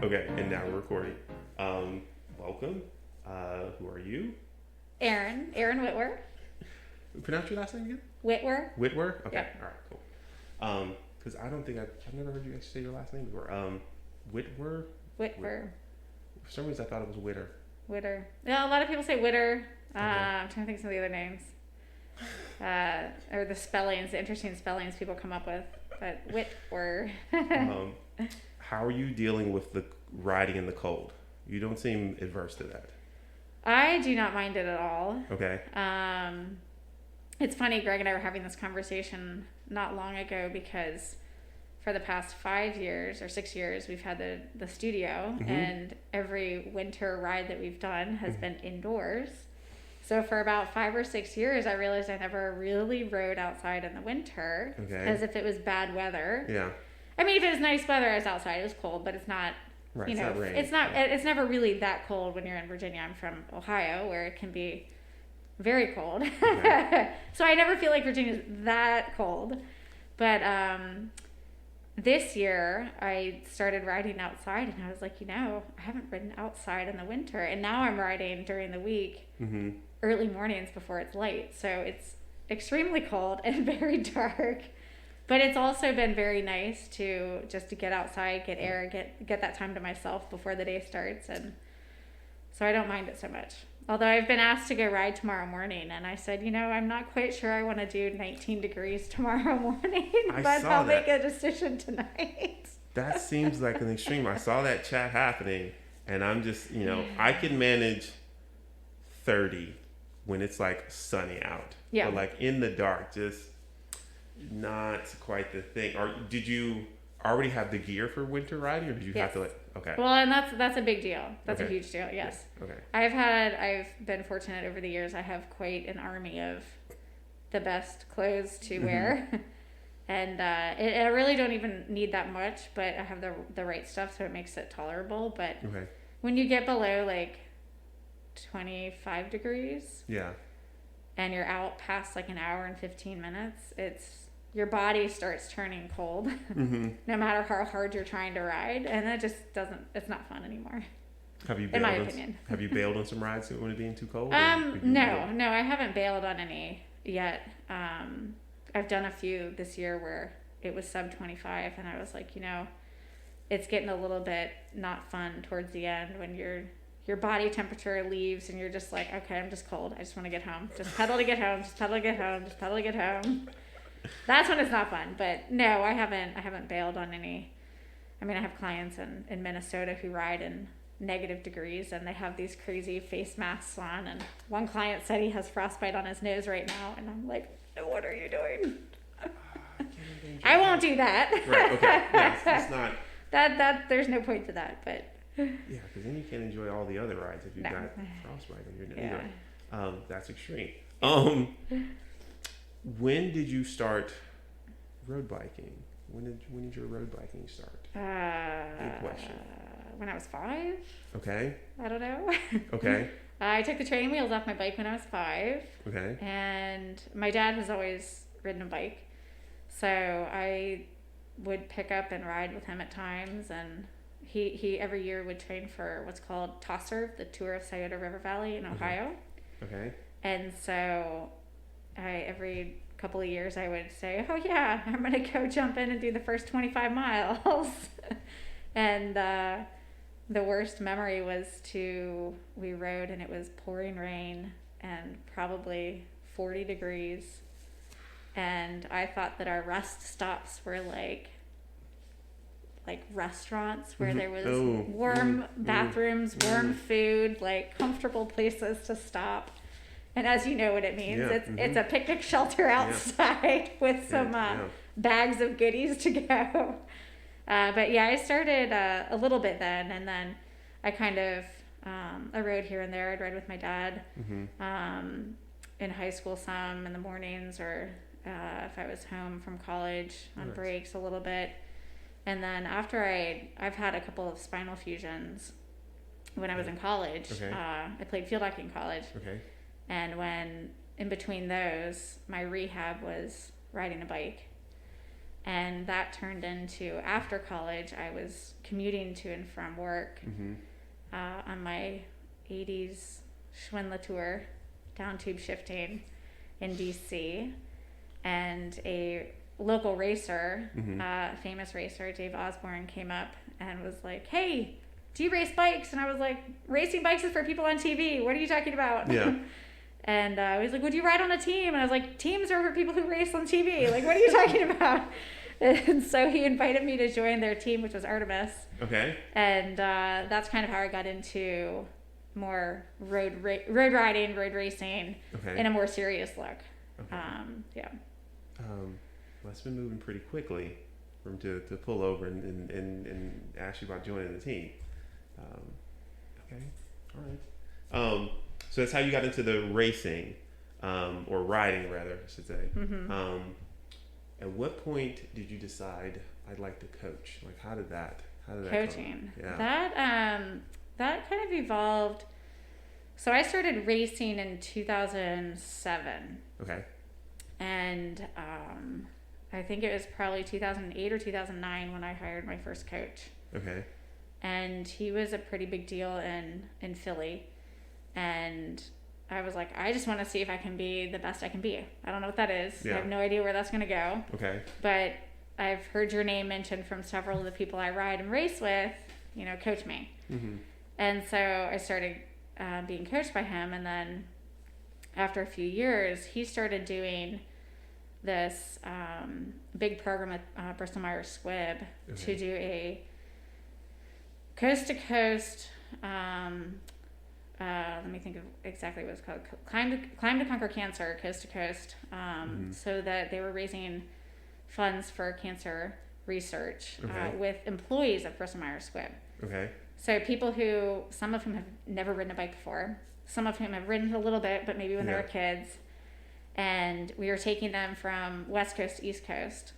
Okay, and now we're recording. Welcome. Who are you? Erin Wittwer. Pronounce your last name again? Wittwer. Wittwer? Okay, Yep. all right, cool. Because I don't think I've never heard you actually say your last name before. Whitwer? Whitwer. For some reason I thought it was Witter. Witter. Yeah, a lot of people say Witter. Okay. I'm trying to think of some of the other names. Or the spellings, the interesting spellings people come up with. But Whitwer. How are you dealing with the riding in the cold? You don't seem adverse to that. I do not mind it at all. Okay. It's funny, Greg and I were having this conversation not long ago because for the past 5 years or 6 years, we've had the studio, and every winter ride that we've done has been indoors. So for about 5 or 6 years, I realized I never really rode outside in the winter, as if it was bad weather. Yeah. I mean, if it was nice weather, I was outside. It was cold, but it's not. Right. You know, it's not rain. it's not. Yeah. It's never really that cold when you're in Virginia. I'm from Ohio, where it can be very cold. Okay. So I never feel like Virginia's that cold. But this year I started riding outside, and I was like, I haven't ridden outside in the winter, and now I'm riding during the week, early mornings before it's light. So it's extremely cold and very dark. But it's also been very nice to get outside, get air, get that time to myself before the day starts, and so I don't mind it so much. Although I've been asked to go ride tomorrow morning, and I said, I'm not quite sure I want to do 19 degrees tomorrow morning, but I'll make a decision tonight. That seems like an extreme. I saw that chat happening, and I'm just, I can manage 30 when it's like sunny out. Yeah. But like in the dark, just not quite the thing. Or did you already have the gear for winter riding, or did you have to okay. Well, and that's a big deal. That's a huge deal. Yes. Okay. I've been fortunate over the years. I have quite an army of the best clothes to wear, and I really don't even need that much, but I have the right stuff, so it makes it tolerable. But when you get below like 25 degrees, and you're out past like an hour and 15 minutes, your body starts turning cold, no matter how hard you're trying to ride, and it just it's not fun anymore. Have you bailed in my opinion? Have you bailed on some rides when it being too cold? No, I haven't bailed on any yet. I've done a few this year where it was sub 25, and I was like, it's getting a little bit not fun towards the end when your body temperature leaves and you're just like, okay, I'm just cold. I just want to get home. Just pedal to get home. Just pedal to get home. Just pedal to get home. That's when it's not fun. But no, I haven't bailed on any. I mean, I have clients in Minnesota who ride in negative degrees, and they have these crazy face masks on. And one client said he has frostbite on his nose right now, and I'm like, what are you doing? I won't do that. Right. Okay. Yeah, it's not. That there's no point to that, but. Yeah, because then you can't enjoy all the other rides if you've got frostbite on your nose. Yeah. That's extreme. When did you start road biking? When did your road biking start? Good question. When I was 5. Okay. I don't know. Okay. I took the training wheels off my bike when I was 5. Okay. And my dad has always ridden a bike, so I would pick up and ride with him at times, and he every year would train for what's called TOSRV, the Tour of Scioto River Valley in Ohio. Okay. And so every couple of years I would say, oh yeah, I'm going to go jump in and do the first 25 miles. And the worst memory was we rode and it was pouring rain and probably 40 degrees. And I thought that our rest stops were like restaurants where there was warm bathrooms, warm food, like comfortable places to stop. And as you know what it means, it's a picnic shelter outside with some bags of goodies to go. But yeah, I started a little bit then, and then I kind of I rode here and there. I'd ride with my dad in high school some in the mornings, or if I was home from college on breaks a little bit. And then after I've had a couple of spinal fusions when I was in college. Okay. I played field hockey in college. Okay. And when in between those, my rehab was riding a bike. And that turned into, after college, I was commuting to and from work on my 80s Schwindler tour, down tube shifting in DC. And a local racer, famous racer, Dave Osborne, came up and was like, "Hey, do you race bikes?" And I was like, "Racing bikes is for people on TV. What are you talking about?" Yeah. And he was like, "Would you ride on a team?" And I was like, "Teams are for people who race on TV. Like, what are you talking about?" And so he invited me to join their team, which was Artemis. Okay. And that's kind of how I got into more road riding, road racing, in a more serious look. Okay. Yeah. Well, it's been moving pretty quickly for him to pull over and ask you about joining the team. Okay. All right. So that's how you got into the racing, or riding rather, I should say. At what point did you decide I'd like to coach? Like, how did that coaching? Yeah. That kind of evolved. So I started racing in 2007. Okay. And I think it was probably 2008 or 2009 when I hired my first coach. Okay. And he was a pretty big deal in Philly. And I was like, I just want to see if I can be the best I can be. I don't know what that is. Yeah. I have no idea where that's going to go. Okay. But I've heard your name mentioned from several of the people I ride and race with, coach me. And so I started being coached by him. And then after a few years, he started doing this big program at Bristol Myers Squibb to do a coast-to-coast, let me think of exactly what it's called, Climb to Conquer Cancer, coast-to-coast, so that they were raising funds for cancer research with employees of Bristol Myers Squibb. Okay. So people who, some of whom have never ridden a bike before, some of whom have ridden a little bit, but maybe when they were kids. And we were taking them from West Coast to East Coast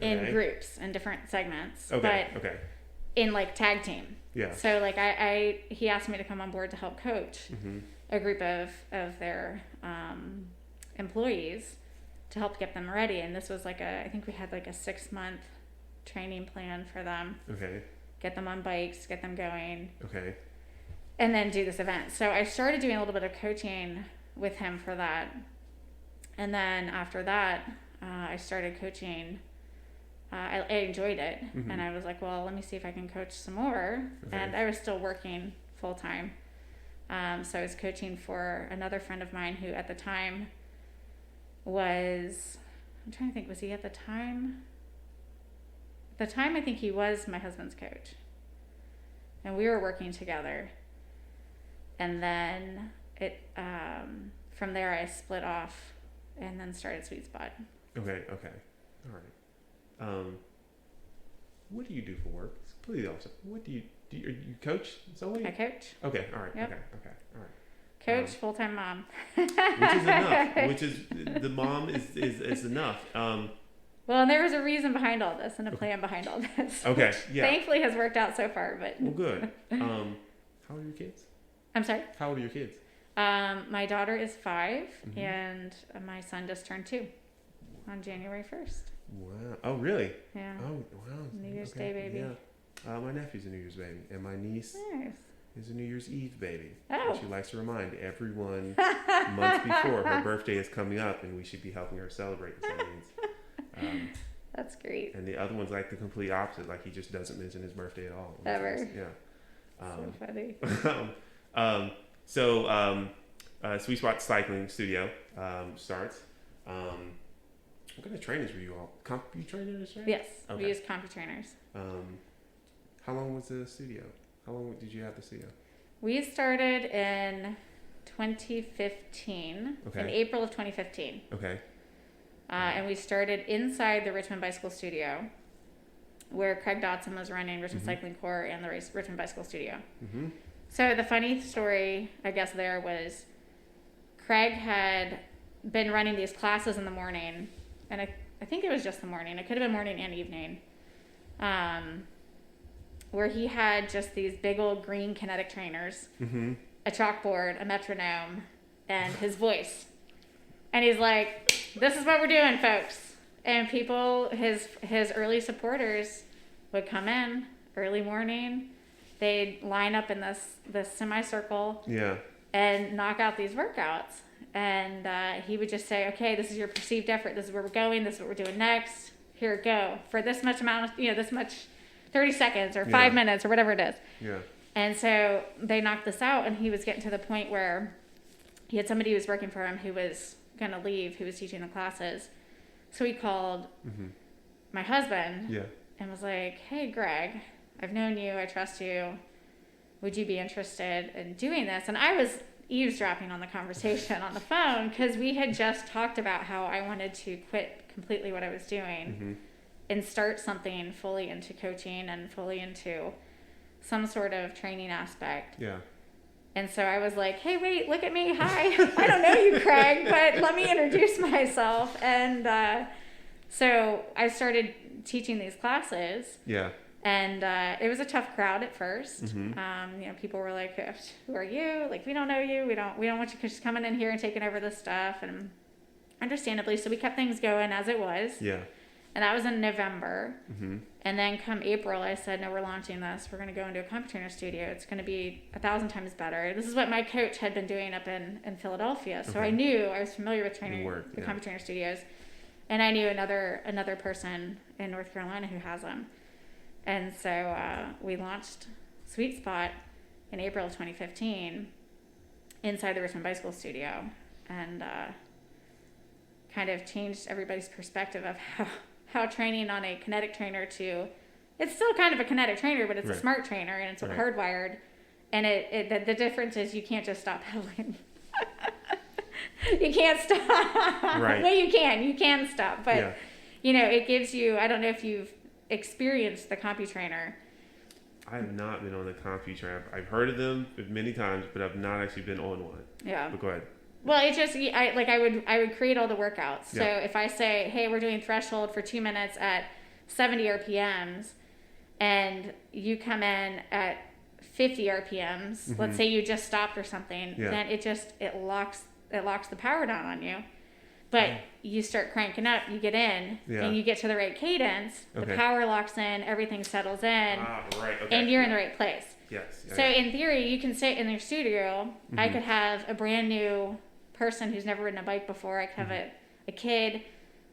in groups, in different segments. Okay. But in like tag team. Yeah. So like he asked me to come on board to help coach a group of their employees to help get them ready. And this was like I think we had like a 6-month training plan for them. Okay. Get them on bikes, get them going. Okay. And then do this event. So I started doing a little bit of coaching with him for that. And then after that, I started coaching. I enjoyed it. And I was like, well, let me see if I can coach some more. Okay. And I was still working full time. So I was coaching for another friend of mine who at the time was, I'm trying to think, was he at the time? At the time, I think he was my husband's coach. And we were working together. And then from there I split off and then started Sweet Spot. Okay. All right. What do you do for work? It's completely opposite. What do you you coach solely? I coach. Okay. All right. Yep. Okay. All right. Coach, full-time mom. Which is enough. Which is, the mom is enough. Well, and there was a reason behind all this and a plan behind all this. Okay. Yeah. Thankfully has worked out so far, but. Well, good. How old are your kids? I'm sorry? How old are your kids? My daughter is 5 and my son just turned 2 on January 1st. Wow. Oh, really? Yeah. Oh, wow. New Year's Day baby. Yeah. My nephew's a New Year's baby, and my niece is a New Year's Eve baby. Oh. And she likes to remind everyone months before her birthday is coming up, and we should be helping her celebrate the Halloween. That's great. And the other one's like the complete opposite. Like he just doesn't mention his birthday at all. Ever. Yeah. So funny. Sweet Spot Cycling Studio starts. What kind of trainers were you all? CompuTrainers, right? Yes, Okay. we use CompuTrainers. How long was the studio? How long did you have the studio? We started in 2015, in April of 2015. Okay. And we started inside the Richmond Bicycle Studio, where Craig Dotson was running Richmond Cycling Corps and the Richmond Bicycle Studio. So the funny story, I guess, there was Craig had been running these classes in the morning, and I think it was just the morning. It could have been morning and evening, where he had just these big old green kinetic trainers, a chalkboard, a metronome, and his voice. And he's like, this is what we're doing, folks. And people, his early supporters would come in early morning. They'd line up in this semicircle. Yeah. And knock out these workouts. And he would just say, okay, this is your perceived effort. This is where we're going. This is what we're doing next. Here, go. For this much amount of, this much, 30 seconds or 5 minutes or whatever it is. Yeah. And so they knocked this out, and he was getting to the point where he had somebody who was working for him who was going to leave, who was teaching the classes. So he called my husband and was like, hey, Greg, I've known you. I trust you. Would you be interested in doing this? And I was eavesdropping on the conversation on the phone because we had just talked about how I wanted to quit completely what I was doing and start something fully into coaching and fully into some sort of training aspect. Yeah. And so I was like, hey, wait, look at me. Hi. I don't know you, Craig, but let me introduce myself. And so I started teaching these classes. Yeah. And it was a tough crowd at first. People were like, who are you? Like, we don't know you. We don't want you just coming in here and taking over this stuff. And understandably, so we kept things going as it was. Yeah. And that was in November. And then come April, I said, no, we're launching this. We're going to go into a comp trainer studio. It's going to be 1,000 times better. This is what my coach had been doing up in Philadelphia. So I knew, I was familiar with training the comp trainer studios. And I knew another person in North Carolina who has them. And so we launched Sweet Spot in April of 2015 inside the Richmond Bicycle Studio, and kind of changed everybody's perspective of how training on a kinetic trainer to, it's still kind of a kinetic trainer, but it's a smart trainer, and it's hardwired. And the difference is you can't just stop pedaling. You can't stop. Right. Well, you can stop, but it gives you, I don't know if you've experienced the CompuTrainer. I have not been on the CompuTrainer. I've heard of them many times, but I've not actually been on one. Yeah. But go ahead. Well, it just, I would create all the workouts. So if I say, hey, we're doing threshold for 2 minutes at 70 RPMs, and you come in at 50 RPMs, let's say you just stopped or something, then it locks the power down on you. But you start cranking up, you get in, and you get to the right cadence, the power locks in, everything settles in, and you're in the right place. Yes. So in theory, you can sit in your studio. I could have a brand new person who's never ridden a bike before. I could have a kid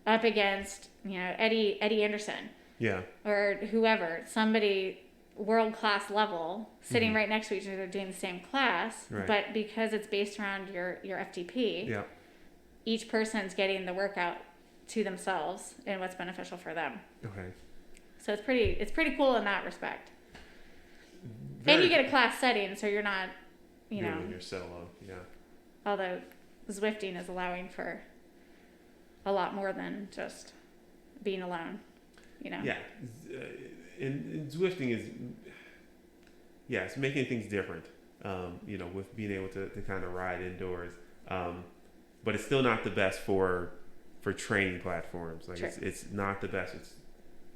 up against, Eddie Anderson. Yeah. Or whoever, somebody world-class level, sitting right next to each other doing the same class. Right. But because it's based around your FTP, each person's getting the workout to themselves and what's beneficial for them. Okay. So it's pretty cool in that respect. Very and you get a class setting, so you're not, you're solo. Yeah. Although Zwifting is allowing for a lot more than just being alone, Yeah. And Zwifting is, it's making things different, with being able to kind of ride indoors. But it's still not the best for training platforms. Like it's not the best. It's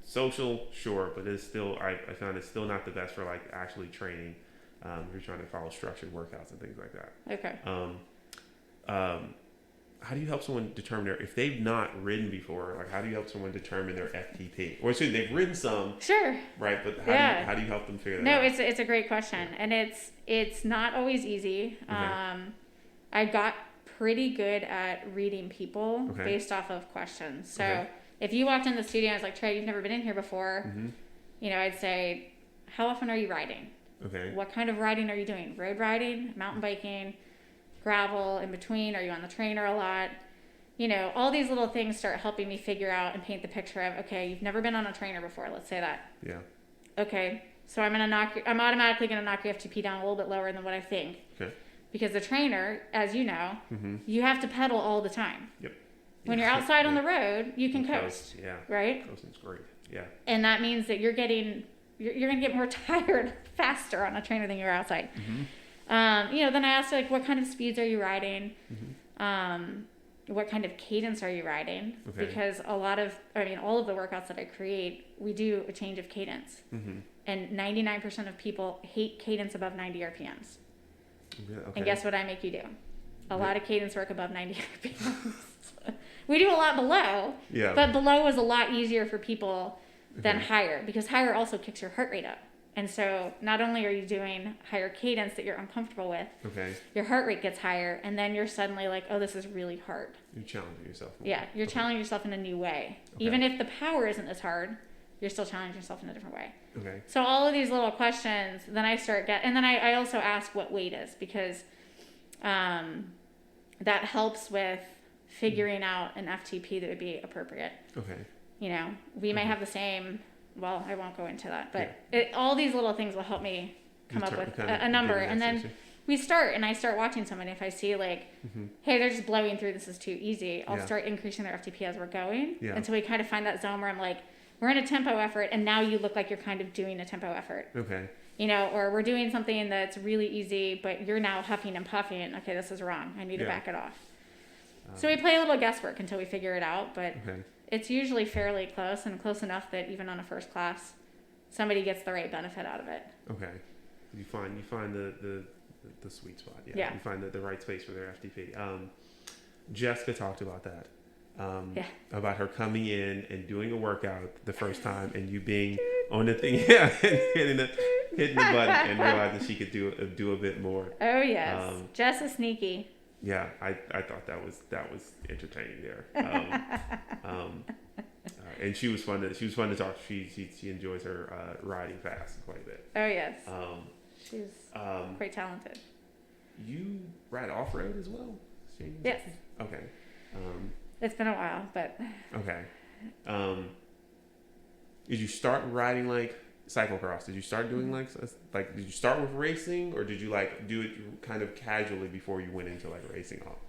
social, sure, but it's still, I found it's still not the best for like actually training. If you're trying to follow structured workouts and things like that. Okay. How do you help someone determine if they've not ridden before? Like, how do you help someone determine their FTP? Or they've ridden some, sure, right? But how do you help them figure that out? No, it's a great question, and it's not always easy. I got pretty good at reading people based off of questions. So if you walked in the studio and I was like, Trey, you've never been in here before, I'd say, how often are you riding? Okay. What kind of riding are you doing? Road riding, mountain biking, gravel, in between? Are you on the trainer a lot? All these little things start helping me figure out and paint the picture of, okay, you've never been on a trainer before. Let's say that. Yeah. Okay. So I'm automatically going to knock your FTP down a little bit lower than what I think. Okay. Because the trainer, as you know, you have to pedal all the time. Yep. When you're outside on the road, you can coast. Yeah. Right? Coasting's great. Yeah. And that means that you're going to get more tired faster on a trainer than you're outside. Then I asked, like, what kind of speeds are you riding? What kind of cadence are you riding? Okay. Because all of the workouts that I create, we do a change of cadence. And 99% of people hate cadence above 90 RPMs. Okay. And guess what I make you do? A lot of cadence work above 90 RPMs. We do a lot below, Yeah. but below is a lot easier for people than Okay. higher, because higher also kicks your heart rate up. And so not only are you doing higher cadence that you're uncomfortable with, Okay. your heart rate gets higher, and then you're suddenly like, oh, this is really hard. You're challenging yourself more. Yeah, you're Okay. challenging yourself in a new way. Okay. Even if the power isn't as hard, you're still challenging yourself in a different way. Okay. So all of these little questions, then I start and then I also ask what weight is, because that helps with figuring out an FTP that would be appropriate. Okay. You know, we may have the same, well, I won't go into that, but all these little things will help me come up with a number. And then I start watching someone. If I see like, hey, they're just blowing through, this is too easy, I'll start increasing their FTP as we're going. Yeah. Until we kind of find that zone where I'm like, we're in a tempo effort, and now you look like you're kind of doing a tempo effort. Okay. You know, or we're doing something that's really easy, but you're now huffing and puffing. Okay, this is wrong. I need to back it off. So we play a little guesswork until we figure it out, but it's usually fairly close, and close enough that even on a first class, somebody gets the right benefit out of it. Okay. You find the sweet spot. Yeah. Yeah. You find the right space for their FTP. Jessica talked about that. About her coming in and doing a workut the first time, and you being on the thing, and hitting the button, and realizing she could do a bit more. Oh yes, Jess is sneaky. Yeah, I thought that was entertaining there. And she was fun to talk. She enjoys her riding fast quite a bit. Oh yes, she's quite talented. You ride off road as well? Yes. Okay. It's been a while, but okay. Did you start riding like cyclocross? Did you start doing like did you start with racing, or did you like do it kind of casually before you went into like racing off?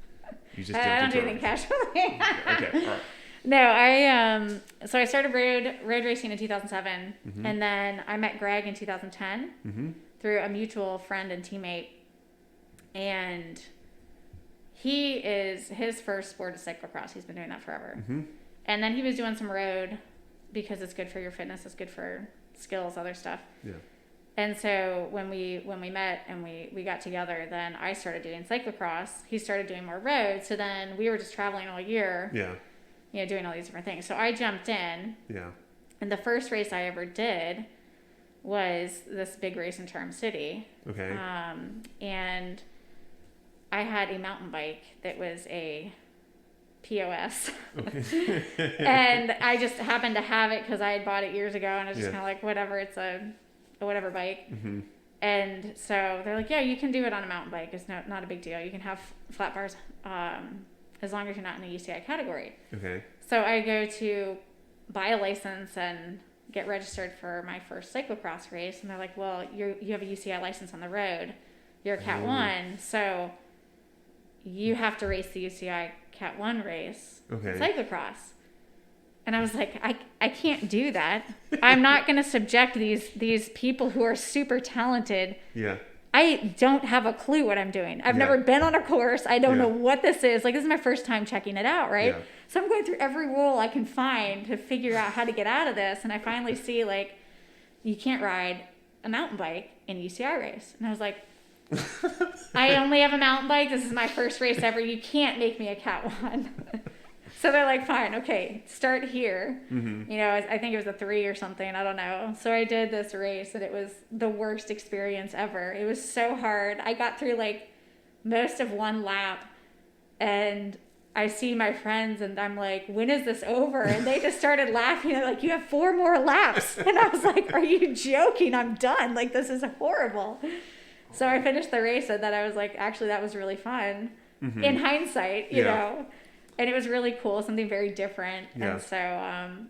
You just I don't do anything casually. Okay, all right. No, so I started road racing in 2007, and then I met Greg in 2010 through a mutual friend and teammate, and his first sport is cyclocross. He's been doing that forever. And then he was doing some road because it's good for your fitness, it's good for skills, other stuff. Yeah. And so when we met and we got together, then I started doing cyclocross. He started doing more road. So then we were just traveling all year. Yeah. You know, doing all these different things. So I jumped in. Yeah. And the first race I ever did was this big race in Charm City. Okay. And I had a mountain bike that was a POS. Okay. And I just happened to have it because I had bought it years ago, and I was just kind of like, whatever, it's a whatever bike. And so they're like, yeah, you can do it on a mountain bike. It's not a big deal. You can have flat bars as long as you're not in the UCI category. Okay. So I go to buy a license and get registered for my first cyclocross race, and they're like, well, you have a UCI license on the road. You're a Cat 1, so you have to race the UCI Cat 1 race, cyclocross. And I was like, I can't do that. I'm not going to subject these people who are super talented. Yeah. I don't have a clue what I'm doing. I've never been on a course. I don't know what this is. Like, this is my first time checking it out, right? Yeah. So I'm going through every rule I can find to figure out how to get out of this. And I finally see, like, you can't ride a mountain bike in a UCI race. And I was like, I only have a mountain bike. This is my first race ever. You can't make me a Cat 1. So they're like, fine, okay, start here. You know, I think it was a 3 or something. I don't know. So I did this race, and it was the worst experience ever. It was so hard. I got through like most of one lap, and I see my friends, and I'm like, when is this over? And they just started laughing. They're like, you have 4 more laps. And I was like, are you joking? I'm done. Like, this is horrible. So I finished the race, and then I was like, actually, that was really fun. In hindsight, you know. And it was really cool, something very different. Yeah. And so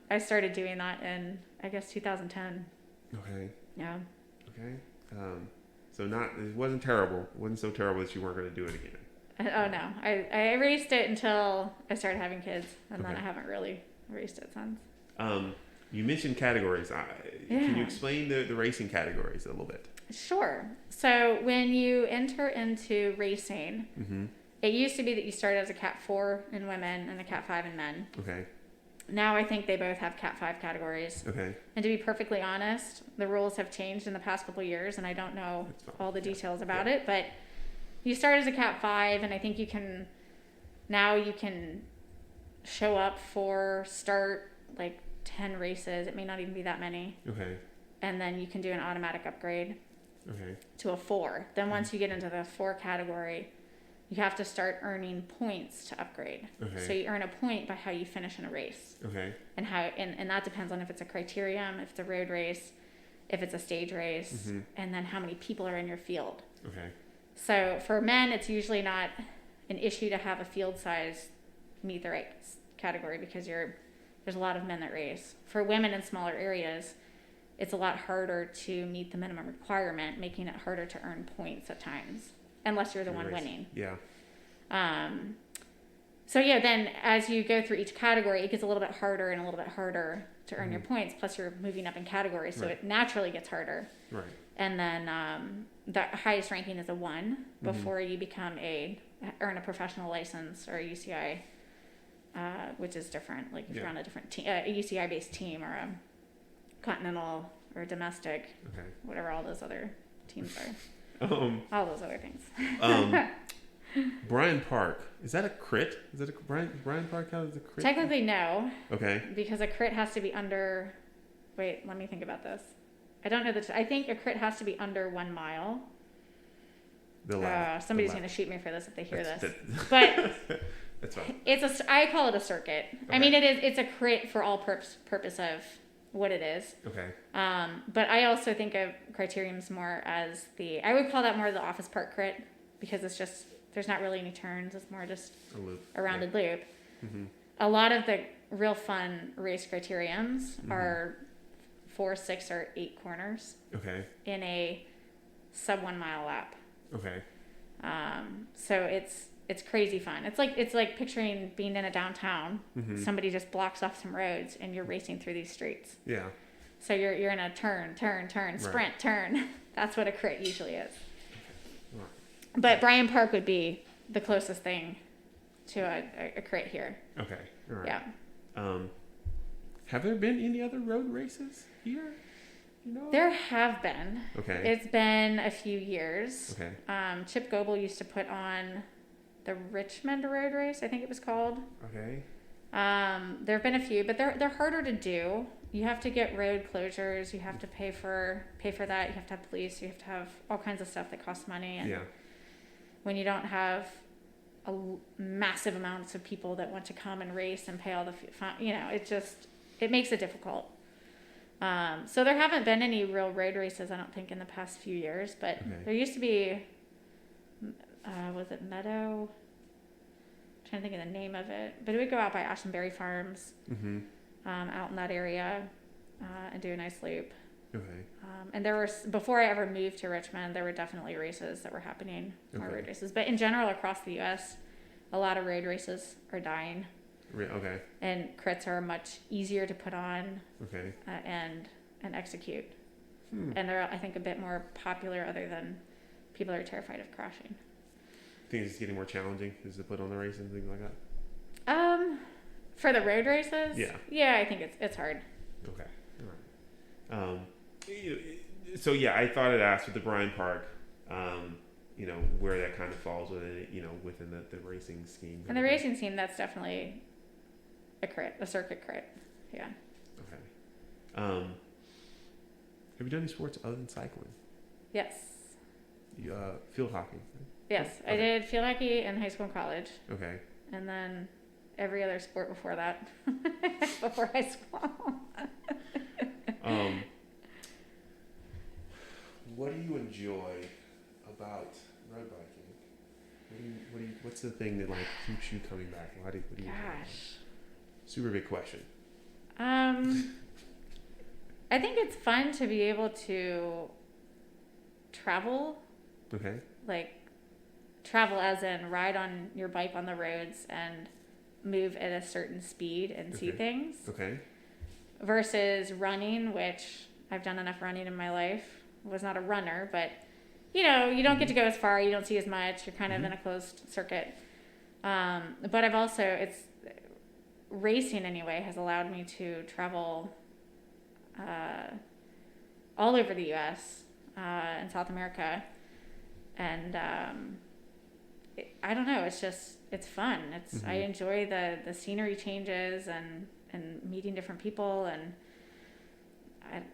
I started doing that in, I guess, 2010. Okay. Yeah. Okay. So it wasn't terrible. It wasn't so terrible that you weren't going to do it again. Oh, no. I raced it until I started having kids, and then I haven't really raced it since. You mentioned categories. Can you explain the racing categories a little bit? Sure. So when you enter into racing, it used to be that you started as a Cat 4 in women and a Cat 5 in men. Okay. Now I think they both have Cat 5 categories. Okay. And to be perfectly honest, the rules have changed in the past couple of years, and I don't know all the details about it, but you start as a Cat 5, and I think you can show up for start like 10 races. It may not even be that many. Okay. And then you can do an automatic upgrade Okay. to a 4. Then once you get into the 4 category, you have to start earning points to upgrade. Okay. So you earn a point by how you finish in a race. Okay. And that depends on if it's a criterium, if it's a road race, if it's a stage race, and then how many people are in your field. Okay. So for men, it's usually not an issue to have a field size meet the right category because there's a lot of men that race. For women in smaller areas, it's a lot harder to meet the minimum requirement, making it harder to earn points at times, unless you're the one winning. Yeah. So yeah, then as you go through each category, it gets a little bit harder and a little bit harder to earn your points. Plus, you're moving up in categories, so it naturally gets harder. Right. And then the highest ranking is a 1 before you earn a professional license or a UCI, which is different. Like if you're on a different team, a UCI based team or a continental or domestic, whatever all those other teams are. All those other things. Bryan Park, is that a crit? Is that a Bryan Park count as a crit? Technically, no. Okay. Because a crit has to be under. Wait, let me think about this. I don't know I think a crit has to be under 1 mile. Somebody's going to shoot me for this if they hear this. But that's fine. I call it a circuit. Okay. I mean, it's a crit for all purpose of what it is. Okay. But I also think of criteriums more as I would call that more the office park crit because it's just, there's not really any turns. It's more just a rounded loop. Mm-hmm. A lot of the real fun race criteriums are 4, 6, or 8 corners. Okay. In a sub 1 mile lap. Okay. So it's crazy fun. It's like picturing being in a downtown. Somebody just blocks off some roads and you're racing through these streets. Yeah. So you're in a turn, sprint, turn. That's what a crit usually is. Okay. Right. But Bryan Park would be the closest thing to a crit here. Okay. All right. Yeah. Have there been any other road races here? There have been. Okay. It's been a few years. Okay. Chip Goebel used to put on the Richmond Road Race, I think it was called. Okay. There have been a few, but they're harder to do. You have to get road closures. You have to pay for that. You have to have police. You have to have all kinds of stuff that costs money. And when you don't have massive amounts of people that want to come and race and pay all the, it makes it difficult. So there haven't been any real road races, I don't think, in the past few years, but there used to be, was it Meadow? I'm trying to think of the name of it, but it would go out by Ashenberry Farms, out in that area, and do a nice loop. Okay. And there were, before I ever moved to Richmond, there were definitely races that were happening, more road races, but in general across the U.S., a lot of road races are dying. Okay. And crits are much easier to put on. Okay. And execute. And they're, I think, a bit more popular other than people are terrified of crashing. Think it's getting more challenging is to put on the races and things like that? For the road races? Yeah. Yeah, I think it's hard. Okay. All right. So yeah, I thought I'd ask with the Bryan Park, where that kind of falls within it, within the racing scheme. And the racing scheme, that's definitely a circuit crit. Yeah. Okay. Have you done any sports other than cycling? Yes. Field hockey? Yes. Okay. I did field hockey in high school and college. Okay. And then every other sport before that. Before high school. What do you enjoy about road biking? What's the thing that keeps you coming back? What do you Gosh. Super big question. I think it's fun to be able to travel. Okay. Travel as in ride on your bike on the roads and move at a certain speed and see things. Okay. Versus running, which I've done enough running in my life. Was not a runner, but you don't get to go as far. You don't see as much. You're kind of in a closed circuit. But I've also, racing anyway has allowed me to travel all over the U.S. And South America, and I don't know. It's just it's fun. It's I enjoy the scenery changes and meeting different people, and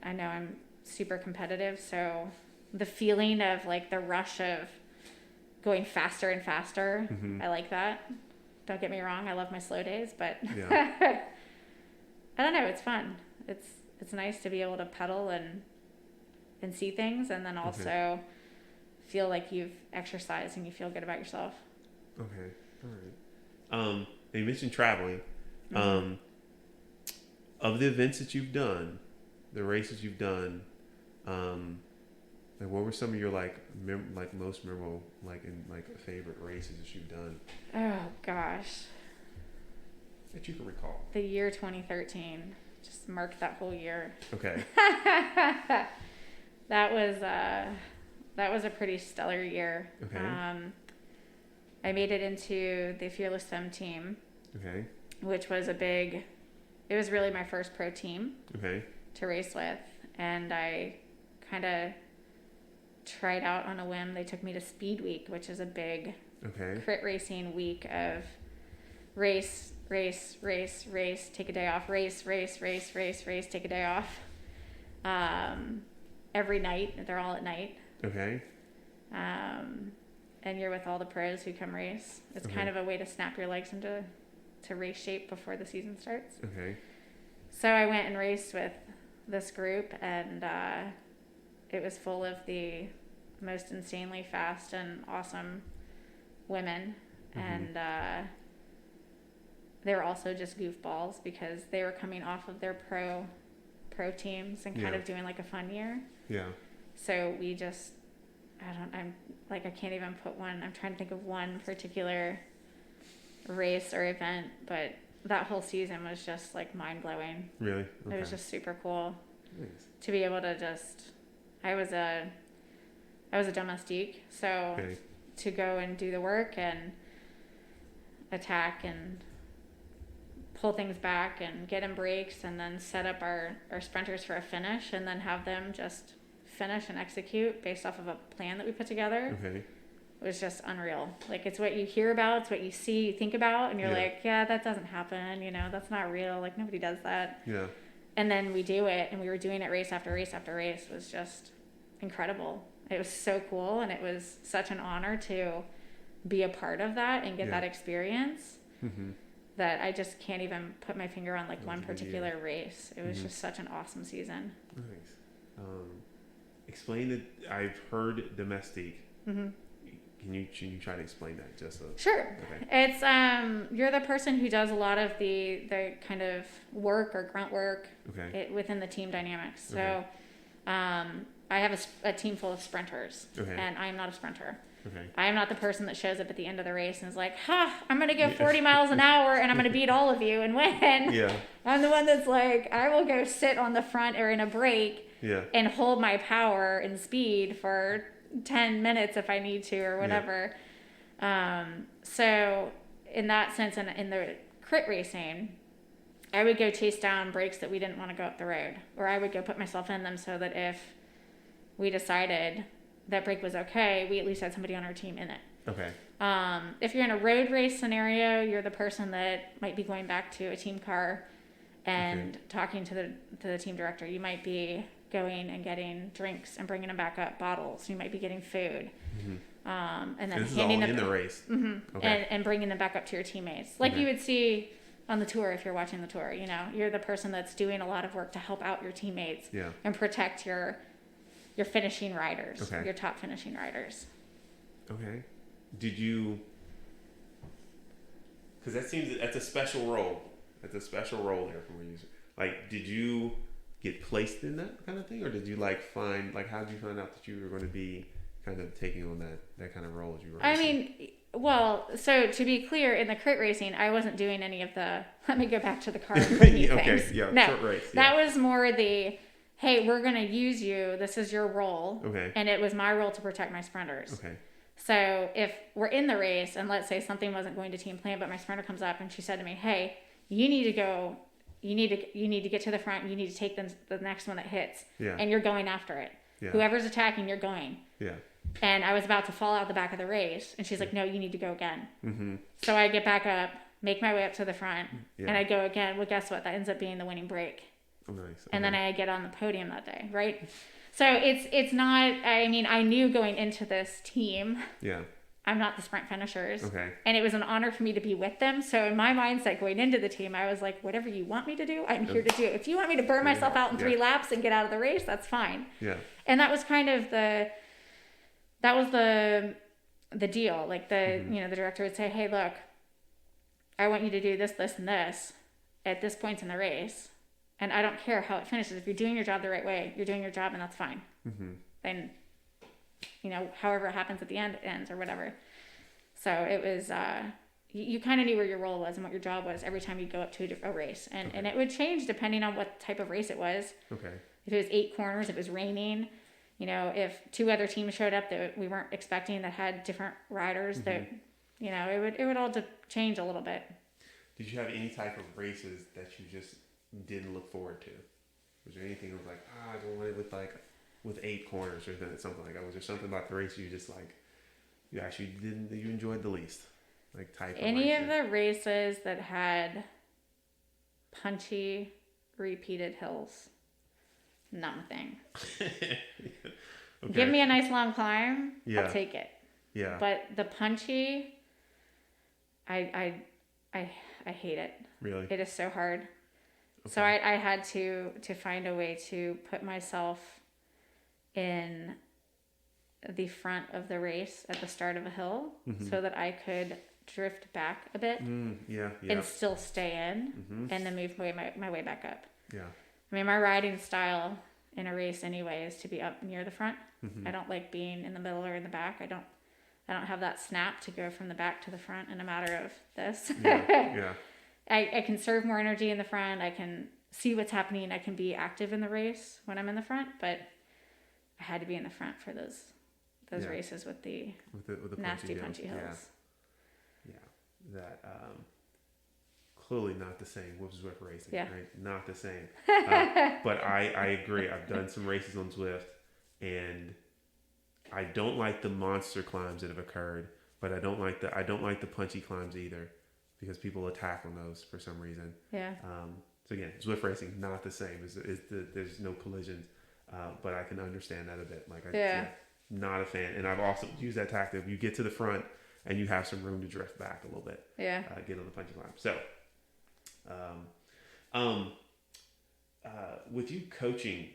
I know I'm super competitive, so the feeling of like the rush of going faster and faster, I like that. Don't get me wrong, I love my slow days, but I don't know, it's fun. It's nice to be able to pedal and see things, and then also feel like you've exercised and you feel good about yourself. Okay, all right. And you mentioned traveling. Of the events that you've done, the races you've done, like what were some of your like most memorable favorite races that you've done? Oh gosh, that you can recall. The year 2013 just marked that whole year. Okay. That was a pretty stellar year. Okay. I made it into the Fearless Femme team. Okay. Which was it was really my first pro team. Okay. To race with, and I kind of tried out on a whim. They took me to Speed Week, which is a big crit racing week of race, take a day off, race, take a day off. Every night, they're all at night. Okay. And you're with all the pros who come race. It's kind of a way to snap your legs into race shape before the season starts. Okay. So I went and raced with this group, and it was full of the most insanely fast and awesome women. And they were also just goofballs because they were coming off of their pro teams and kind of doing like a fun year. Yeah. So we just, I can't even put one. I'm trying to think of one particular race or event, but that whole season was just like mind blowing. Really? Okay. It was just super cool. Nice. To be able to I was a domestique, so to go and do the work and attack and pull things back and get in breaks and then set up our sprinters for a finish and then have them just finish and execute based off of a plan that we put together. Okay. It was just unreal. Like, it's what you hear about, it's what you see, you think about, and you're like, yeah, that doesn't happen, that's not real, like nobody does that. Yeah. And then we do it, and we were doing it race after race after race. It was just incredible. It was so cool, and it was such an honor to be a part of that and get that experience that I just can't even put my finger on like one particular race. It was just such an awesome season. Nice. Explain it. I've heard domestique. Can you try to explain that just so? Sure. Okay. It's you're the person who does a lot of the kind of work or grunt work within the team dynamics. So I have a team full of sprinters, and I am not a sprinter. Okay. I am not the person that shows up at the end of the race and is like, I'm going to go 40 miles an hour and I'm going to beat all of you and win. Yeah. I'm the one that's like, I will go sit on the front or in a break and hold my power and speed for 10 minutes if I need to or whatever. So in that sense, in the crit racing, I would go chase down breaks that we didn't want to go up the road, or I would go put myself in them so that if we decided that break was okay, we at least had somebody on our team in it. Okay. If you're in a road race scenario, you're the person that might be going back to a team car and talking to the team director. You might be going and getting drinks and bringing them back up, bottles. You might be getting food, and then this handing is all them in the race. And bringing them back up to your teammates, like you would see on the tour if you're watching the tour. You're the person that's doing a lot of work to help out your teammates and protect your finishing riders, your top finishing riders. Okay. Did you? Because that's a special role. That's a special role there for you. Like, did you get placed in that kind of thing, or did you find how did you find out that you were going to be kind of taking on that kind of role as you were racing? I mean, well, so to be clear, in the crit racing, I wasn't doing any of the. Let me go back to the car. Okay. Yeah. No, short race. That was more the. Hey, we're going to use you. This is your role. Okay. And it was my role to protect my sprinters. Okay. So if we're in the race and let's say something wasn't going to team plan, but my sprinter comes up and she said to me, hey, you need to go, you need to get to the front. You need to take the next one that hits. Yeah. And you're going after it. Yeah. Whoever's attacking, you're going. Yeah. and I was about to fall out the back of the race, and she's like, no, you need to go again. Mm-hmm. So I get back up, make my way up to the front, Yeah. and I go again. Well, guess what? That ends up being the winning break. Oh, nice. Okay. And then I get on the podium that day, right? So it's not, I mean, I knew going into this team, Yeah. I'm not the sprint finishers. Okay. And it was an honor for me to be with them. So in my mindset going into the team, I was like, whatever you want me to do, I'm here to do. If you want me to burn myself out in 3 laps and get out of the race, that's fine. Yeah. And that was kind of the deal. Like the director would say, hey, look, I want you to do this, this, and this at this point in the race. And I don't care how it finishes. If you're doing your job the right way, you're doing your job, and that's fine. Mm-hmm. Then, however it happens at the end, it ends or whatever. So it was, you kind of knew where your role was and what your job was every time you go up to a race. And it would change depending on what type of race it was. Okay. If it was 8 corners, if it was raining, if 2 other teams showed up that we weren't expecting that had different riders, that, it would all change a little bit. Did you have any type of races that you just didn't look forward to? Was there anything that was like, I don't want it with 8 corners or something like that? Was there something about the race you just you actually you enjoyed the least? Like type any of the races that had punchy repeated hills, not my thing. Okay. Give me a nice long climb, I'll take it. Yeah. But the punchy, I hate it. Really? It is so hard. Okay. So I had to find a way to put myself in the front of the race at the start of a hill, so that I could drift back a bit and still stay in, and then move my way back up. Yeah. I mean, my riding style in a race anyway is to be up near the front. I don't like being in the middle or in the back. I don't have that snap to go from the back to the front in a matter of this. Yeah. I can serve more energy in the front. I can see what's happening. I can be active in the race when I'm in the front, but I had to be in the front for those races with the nasty punchy hills. Yeah. That clearly not the same with Zwift racing. Yeah. Right? Not the same. But I agree. I've done some races on Zwift, and I don't like the monster climbs that have occurred, but I don't like the punchy climbs either, because people attack on those for some reason. Yeah. So again, Zwift racing not the same. There's no collisions, but I can understand that a bit. Not a fan, and I've also used that tactic. You get to the front, and you have some room to drift back a little bit. Yeah. Get on the punchy climb. So, with you coaching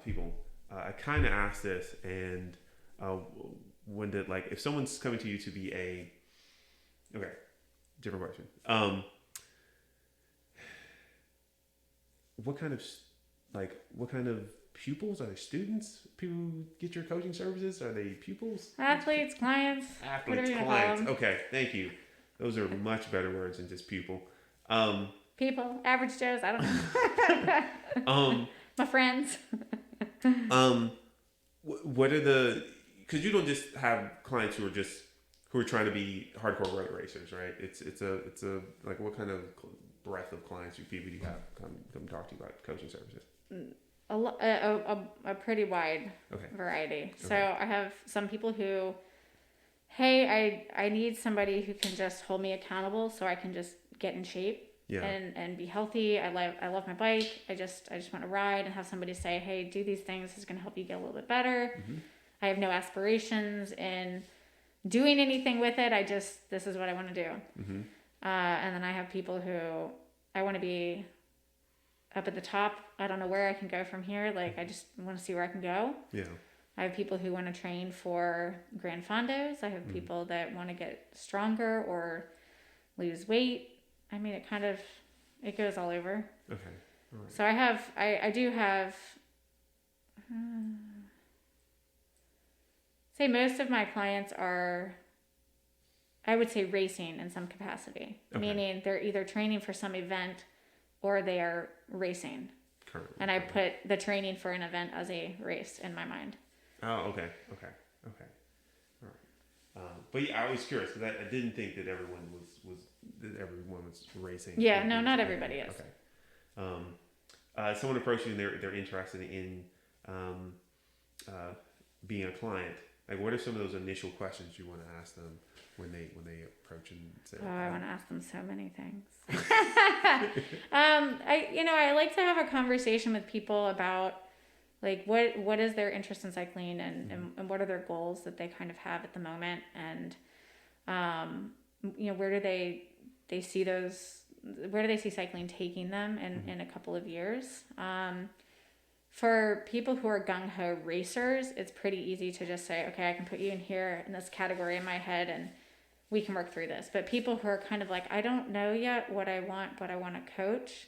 people, I kind of asked this, and when did if someone's coming to you to be different question. What kind of pupils? Are they students? People who get your coaching services? Are they pupils? Athletes, clients. Clients. Okay, thank you. Those are much better words than just pupil. People, average Joes. I don't know. My friends. What are because you don't just have clients who are trying to be hardcore road racers, right? It's a what kind of breadth of clients do you have come talk to you about coaching services? A pretty wide variety. So I have some people who, hey, I need somebody who can just hold me accountable so I can just get in shape and be healthy. I love my bike. I just want to ride and have somebody say, hey, do these things. This is going to help you get a little bit better. Mm-hmm. I have no aspirations in doing anything with it. This is what I want to do. Mm-hmm. And then I have people who I want to be up at the top. I don't know where I can go from here. I just want to see where I can go. Yeah. I have people who want to train for Grand Fondos. I have people that want to get stronger or lose weight. I mean, it goes all over. Okay. All right. So I do have, say most of my clients are, I would say, racing in some capacity. Okay. Meaning they're either training for some event or they are racing. Currently. And I put the training for an event as a race in my mind. Oh, okay. All right. But yeah, I was curious because I didn't think that everyone was racing. Yeah, no, not everybody is. Okay. Someone approached you and they're interested in being a client. Like, what are some of those initial questions you want to ask them when they approach and say? Oh, I want to ask them so many things. I like to have a conversation with people about like what is their interest in cycling and what are their goals that they kind of have at the moment, and where do they see cycling taking them in a couple of years. For people who are gung-ho racers, it's pretty easy to just say, okay, I can put you in here in this category in my head and we can work through this. But people who are kind of like, I don't know yet what I want, but I want to coach,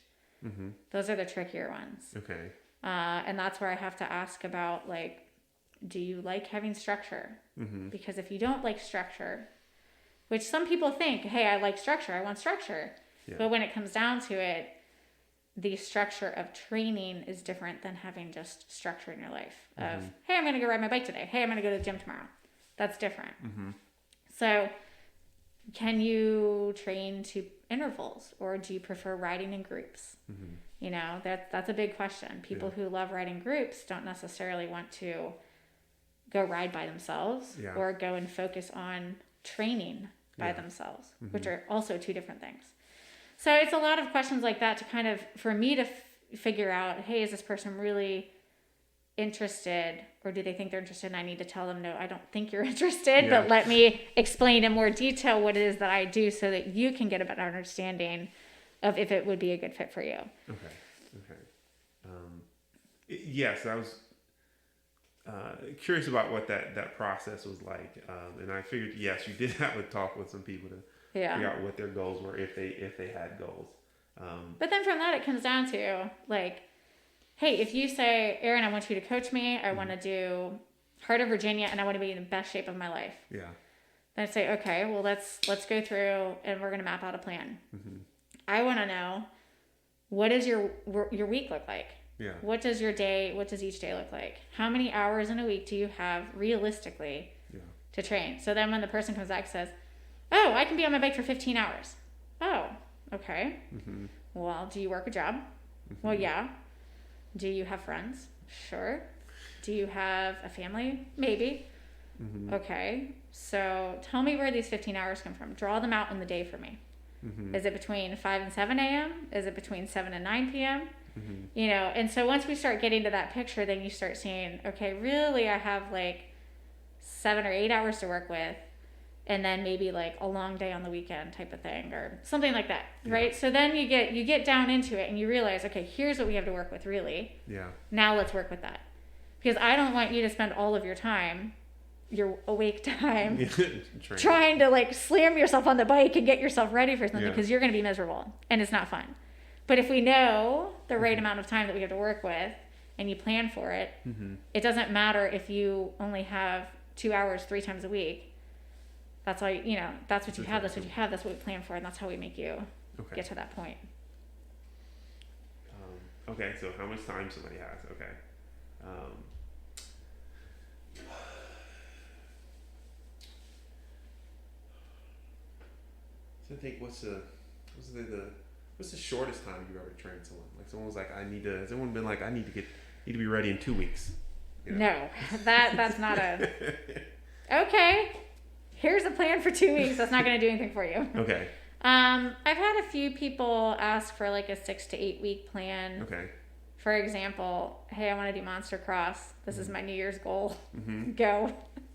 those are the trickier ones. Okay. And that's where I have to ask about, like, do you like having structure? Because if you don't like structure, which some people think, hey, I like structure, I want structure. Yeah. But when it comes down to it, the structure of training is different than having just structure in your life of, hey, I'm going to go ride my bike today. Hey, I'm going to go to the gym tomorrow. That's different. So can you train to intervals, or do you prefer riding in groups? That's a big question. People who love riding groups don't necessarily want to go ride by themselves or go and focus on training by themselves, which are also two different things. So it's a lot of questions like that to kind of, for me to figure out, hey, is this person really interested, or do they think they're interested? And I need to tell them, no, I don't think you're interested, but let me explain in more detail what it is that I do so that you can get a better understanding of if it would be a good fit for you. Okay. Yes, I was curious about what that process was like, and I figured, yes, you did have a talk with some people to figure out what their goals were, if they had goals. But then from that, it comes down to, like, hey, if you say, Erin, I want you to coach me, I want to do Heart of Virginia, and I want to be in the best shape of my life. Yeah. Then I'd say, okay, well, let's go through and we're going to map out a plan. I want to know, what does your week look like? Yeah. What does each day look like? How many hours in a week do you have realistically to train? So then when the person comes back and says, oh, I can be on my bike for 15 hours. Oh, okay. Well, do you work a job? Well, yeah. Do you have friends? Sure. Do you have a family? Maybe. Okay. So tell me where these 15 hours come from. Draw them out in the day for me. Is it between 5 and 7 a.m.? Is it between 7 and 9 p.m.? And so once we start getting to that picture, then you start seeing, okay, really I have like 7 or 8 hours to work with, and then maybe like a long day on the weekend type of thing or something like that, right? So then you get down into it and you realize, okay, here's what we have to work with really. Yeah. Now let's work with that. Because I don't want you to spend all of your time, your awake time, trying to like slam yourself on the bike and get yourself ready for something, because you're going to be miserable and it's not fun. But if we know the right amount of time that we have to work with and you plan for it, it doesn't matter if you only have 2 hours 3 times a week. That's all that's what you have, that's what we plan for, and that's how we make you get to that point. Okay, so how much time somebody has, okay. So I think what's the shortest time you've ever trained someone? Like someone was like, has anyone been like, I need to be ready in 2 weeks? No, that's not okay. Here's a plan for 2 weeks. That's not going to do anything for you. Okay. I've had a few people ask for like a 6 to 8 week plan. Okay. For example, hey, I want to do Monster Cross. This is my New Year's goal. Go.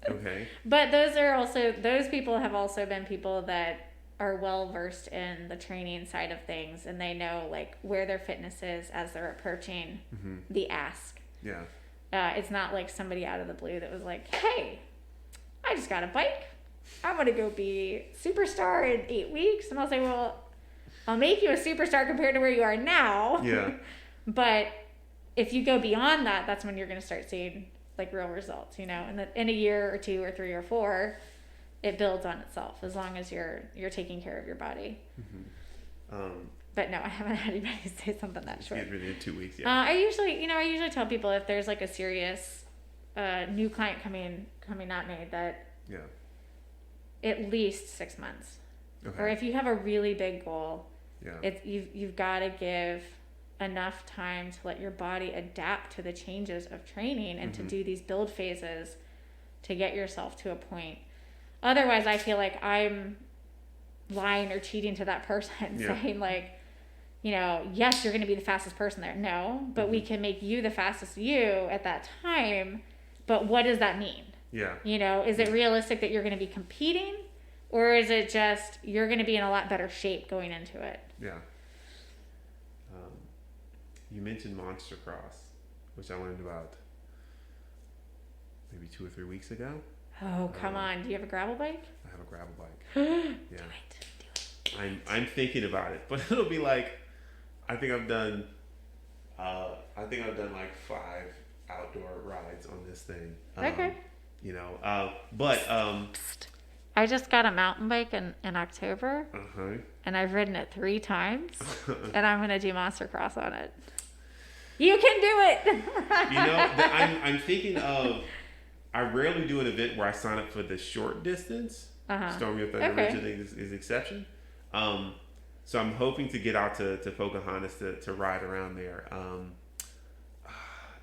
Okay. But those people have also been people that are well versed in the training side of things, and they know like where their fitness is as they're approaching the ask. Yeah. It's not like somebody out of the blue that was like, hey, I just got a bike. I want to go be superstar in 8 weeks. And I'll say, well, I'll make you a superstar compared to where you are now. Yeah. But if you go beyond that, that's when you're going to start seeing like real results, and in a year or 2 or 3 or 4, it builds on itself as long as you're taking care of your body. But no, I haven't had anybody say something that short. Get ready in 2 weeks, I usually tell people if there's like a serious new client coming at me that at least 6 months. Okay. Or if you have a really big goal, you've got to give enough time to let your body adapt to the changes of training and to do these build phases to get yourself to a point. Otherwise, I feel like I'm lying or cheating to that person, saying like, you know, yes, you're going to be the fastest person there. No, but we can make you the fastest you at that time. But what does that mean? Yeah. You know, is it realistic that you're going to be competing, or is it just you're going to be in a lot better shape going into it? Yeah. You mentioned Monster Cross, which I learned about maybe 2 or 3 weeks ago. Oh, come on. Do you have a gravel bike? I have a gravel bike. Yeah. Do it. I'm thinking about it, but it'll be like, I think I've done like 5 outdoor rides on this thing. Okay. You know, but I just got a mountain bike in October, and I've ridden it 3 times, and I'm going to do Monster Cross on it. You can do it! You know, I'm thinking of, I rarely do an event where I sign up for the short distance. Stormy of Thunder Ridge, I think, is exception. So I'm hoping to get out to Pocahontas to ride around there.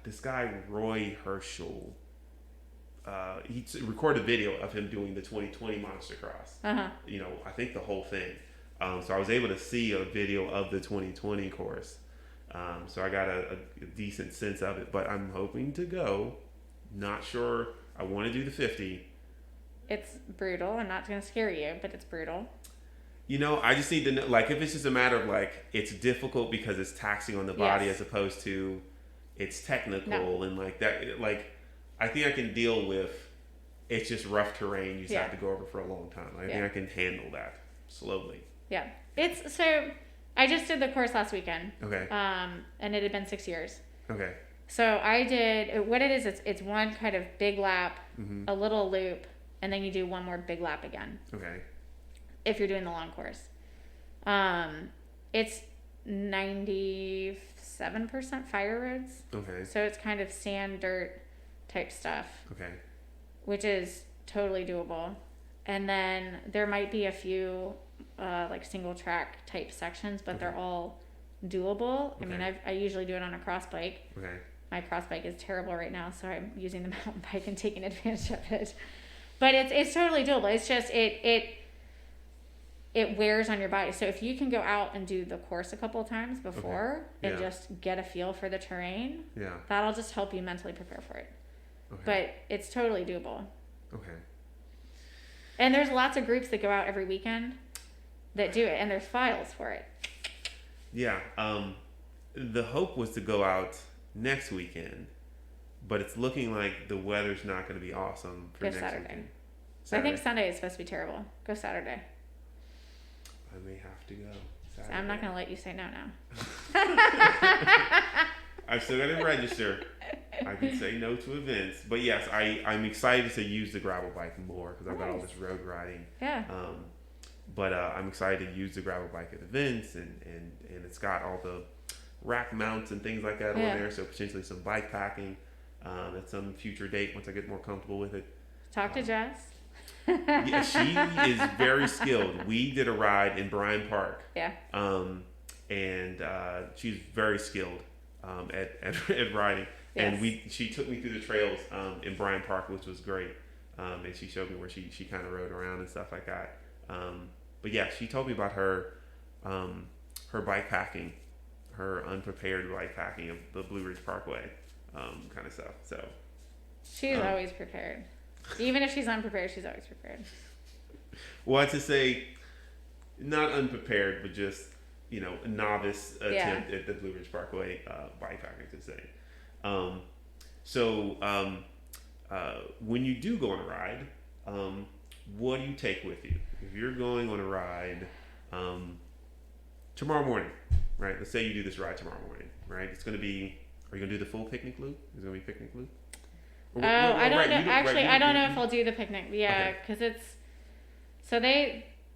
This guy, Roy Herschel, he recorded a video of him doing the 2020 Monster Cross. You know, I think the whole thing. So I was able to see a video of the 2020 course. So I got a decent sense of it, but I'm hoping to go. Not sure. I want to do the 50. It's brutal. I'm not going to scare you, but it's brutal. You know, I just need to know, like, if it's just a matter of, like, it's difficult because it's taxing on the body as opposed to it's technical and, like, that, like, I think I can deal with, it's just rough terrain. You just have to go over for a long time. I think I can handle that slowly. Yeah. So I just did the course last weekend. Okay. And it had been 6 years. Okay. So I did, what it is, it's one kind of big lap, a little loop, and then you do one more big lap again. Okay. If you're doing the long course. It's 97% fire roads. Okay. So it's kind of sand, dirt type stuff. Okay. Which is totally doable. And then there might be a few like single track type sections, but they're all doable. I mean, I usually do it on a cross bike. Okay. My cross bike is terrible right now, so I'm using the mountain bike and taking advantage of it. But it's totally doable. It's just it wears on your body. So if you can go out and do the course a couple of times before and just get a feel for the terrain, that'll just help you mentally prepare for it. Okay. But it's totally doable. Okay. And there's lots of groups that go out every weekend that do it, and there's files for it. Yeah. The hope was to go out next weekend, but it's looking like the weather's not going to be awesome for next weekend. Saturday. I think Sunday is supposed to be terrible. Go Saturday. I may have to go Saturday. So I'm not going to let you say no now. I've still got to register. I can say no to events, but yes, I'm excited to use the gravel bike more because I've got all this road riding. Yeah. But I'm excited to use the gravel bike at events, and it's got all the rack mounts and things like that on there. So potentially some bike packing at some future date once I get more comfortable with it. Talk to Jess. Yeah, she is very skilled. We did a ride in Bryant Park. Yeah. And she's very skilled at riding. Yes. And she took me through the trails in Bryant Park, which was great. And she showed me where she kind of rode around and stuff like that. But yeah, she told me about her bike packing, her unprepared bike packing of the Blue Ridge Parkway kind of stuff. So she's always prepared. Even if she's unprepared, she's always prepared. Well, to say not unprepared, but just, you know, a novice attempt at the Blue Ridge Parkway bike packing, to say. So when you do go on a ride, what do you take with you? If you're going on a ride tomorrow morning, right? Let's say you do this ride tomorrow morning, right? It's going to be, are you going to do the full picnic loop? Is it going to be picnic loop? I don't know. Actually, I don't know if I'll do the picnic. Yeah, because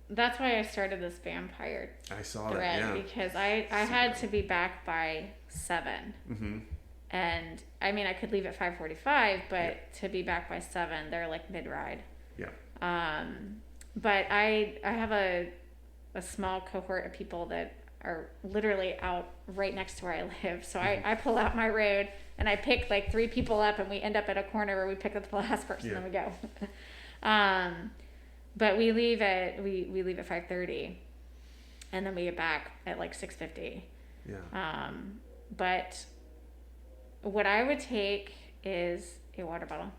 that's why I started this vampire thread, because I had to be back by 7. Mm-hmm. And I mean, I could leave at 5:45, but to be back by 7, they're like mid-ride. Yeah. But I have a small cohort of people that are literally out right next to where I live. So I pull out my road and I pick like 3 people up, and we end up at a corner where we pick up the last person and we go. But we leave at 5:30, and then we get back at like 6:50. Yeah. But what I would take is a water bottle.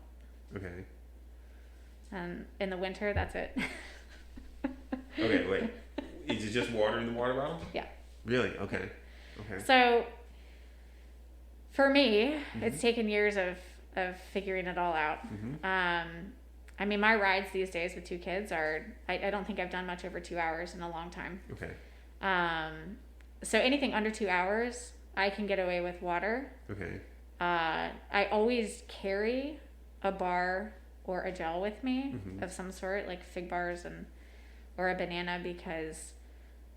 Okay. In the winter, that's it. Okay, wait. Is it just water in the water bottle? Yeah. Really? Okay. Okay. So for me, it's taken years of figuring it all out. I mean, my rides these days with 2 kids are, I don't think I've done much over 2 hours in a long time. Okay. So anything under 2 hours, I can get away with water. Okay. I always carry a bar or a gel with me of some sort, like fig bars or a banana, because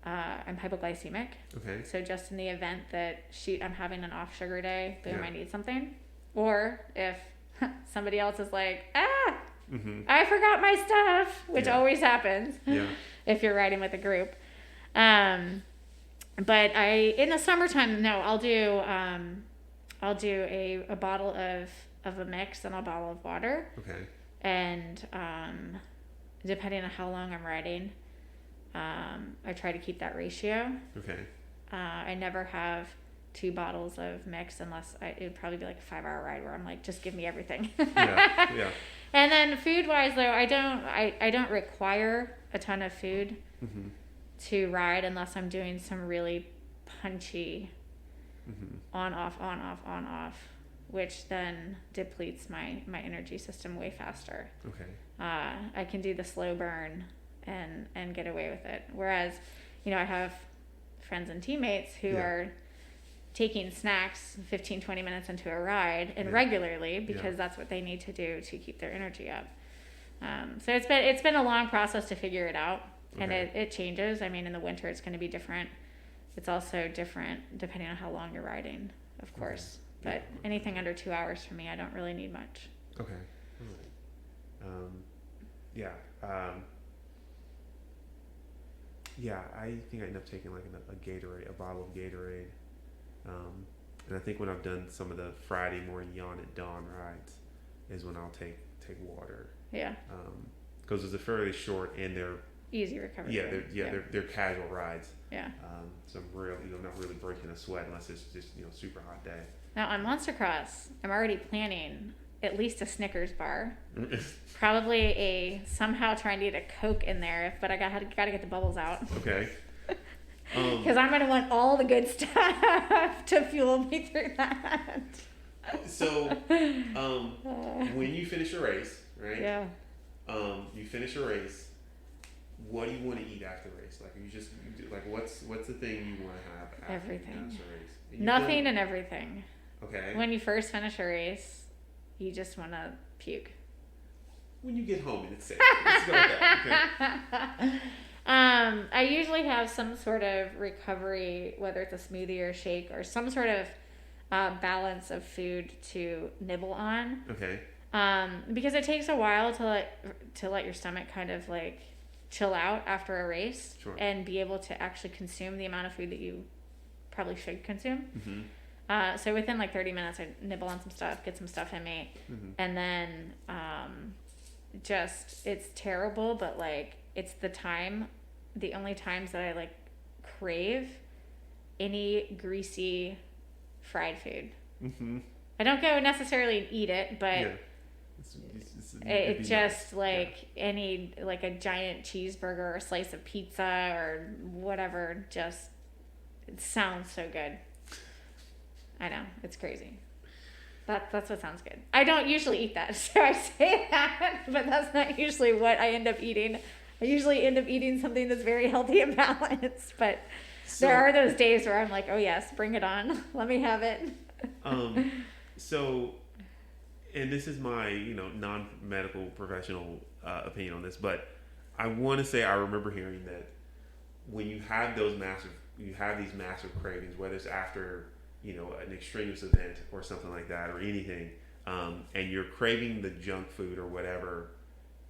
I'm hypoglycemic. Okay. So just in the event that I'm having an off sugar day, boom, Yeah. I need something. Or if somebody else is like, Mm-hmm. I forgot my stuff, which always happens. Yeah. If you're riding with a group. But in the summertime, no, I'll do a bottle of a mix and a bottle of water. Okay. And depending on how long I'm riding, I try to keep that ratio. Okay. I never have 2 bottles of mix unless it would probably be like a 5-hour ride where I'm like, just give me everything. Yeah. And then food wise though, I don't require a ton of food to ride unless I'm doing some really punchy on off, which then depletes my energy system way faster. Okay. I can do the slow burn and get away with it. Whereas, I have friends and teammates who are taking snacks 15-20 minutes into a ride and regularly, because that's what they need to do to keep their energy up. So it's been a long process to figure it out, and it changes. I mean, in the winter it's going to be different. It's also different depending on how long you're riding, of course. But anything under 2 hours for me, I don't really need much. Okay. All right. I think I end up taking like a Gatorade, a bottle of Gatorade. And I think when I've done some of the Friday morning yawn at dawn rides is when I'll take water. Yeah. Because it's a fairly short and they're easy recovery. They're casual rides. Yeah. So I'm really, not really breaking a sweat unless it's just super hot day. Now on Monster Cross, I'm already planning at least a Snickers bar, probably somehow trying to get a Coke in there, but I got to get the bubbles out. Okay. Because I'm gonna want all the good stuff to fuel me through that. So, when you finish a race, right? Yeah. You finish a race. What do you want to eat after the race? Like what's the thing you want to have after everything. You finish a race? Nothing and everything. Okay. When you first finish a race, you just want to puke. When you get home and it's safe. Let's go with that. Okay. I usually have some sort of recovery, whether it's a smoothie or a shake or some sort of balance of food to nibble on. Okay. Because it takes a while to let your stomach kind of like chill out after a race and be able to actually consume the amount of food that you probably should consume. So within like 30 minutes, I nibble on some stuff, get some stuff in me, and then it's terrible, but like it's the only times that I like crave any greasy fried food. I don't go necessarily and eat it, but any like a giant cheeseburger or a slice of pizza or whatever, just it sounds so good. I know, it's crazy. That's what sounds good. I don't usually eat that, so I say that, but that's not usually what I end up eating. I usually end up eating something that's very healthy and balanced, but there are those days where I'm like, oh yes, bring it on. Let me have it. So, and this is my, non-medical professional opinion on this, but I want to say I remember hearing that when you have these massive cravings, whether it's after, an extraneous event or something like that or anything, and you're craving the junk food or whatever,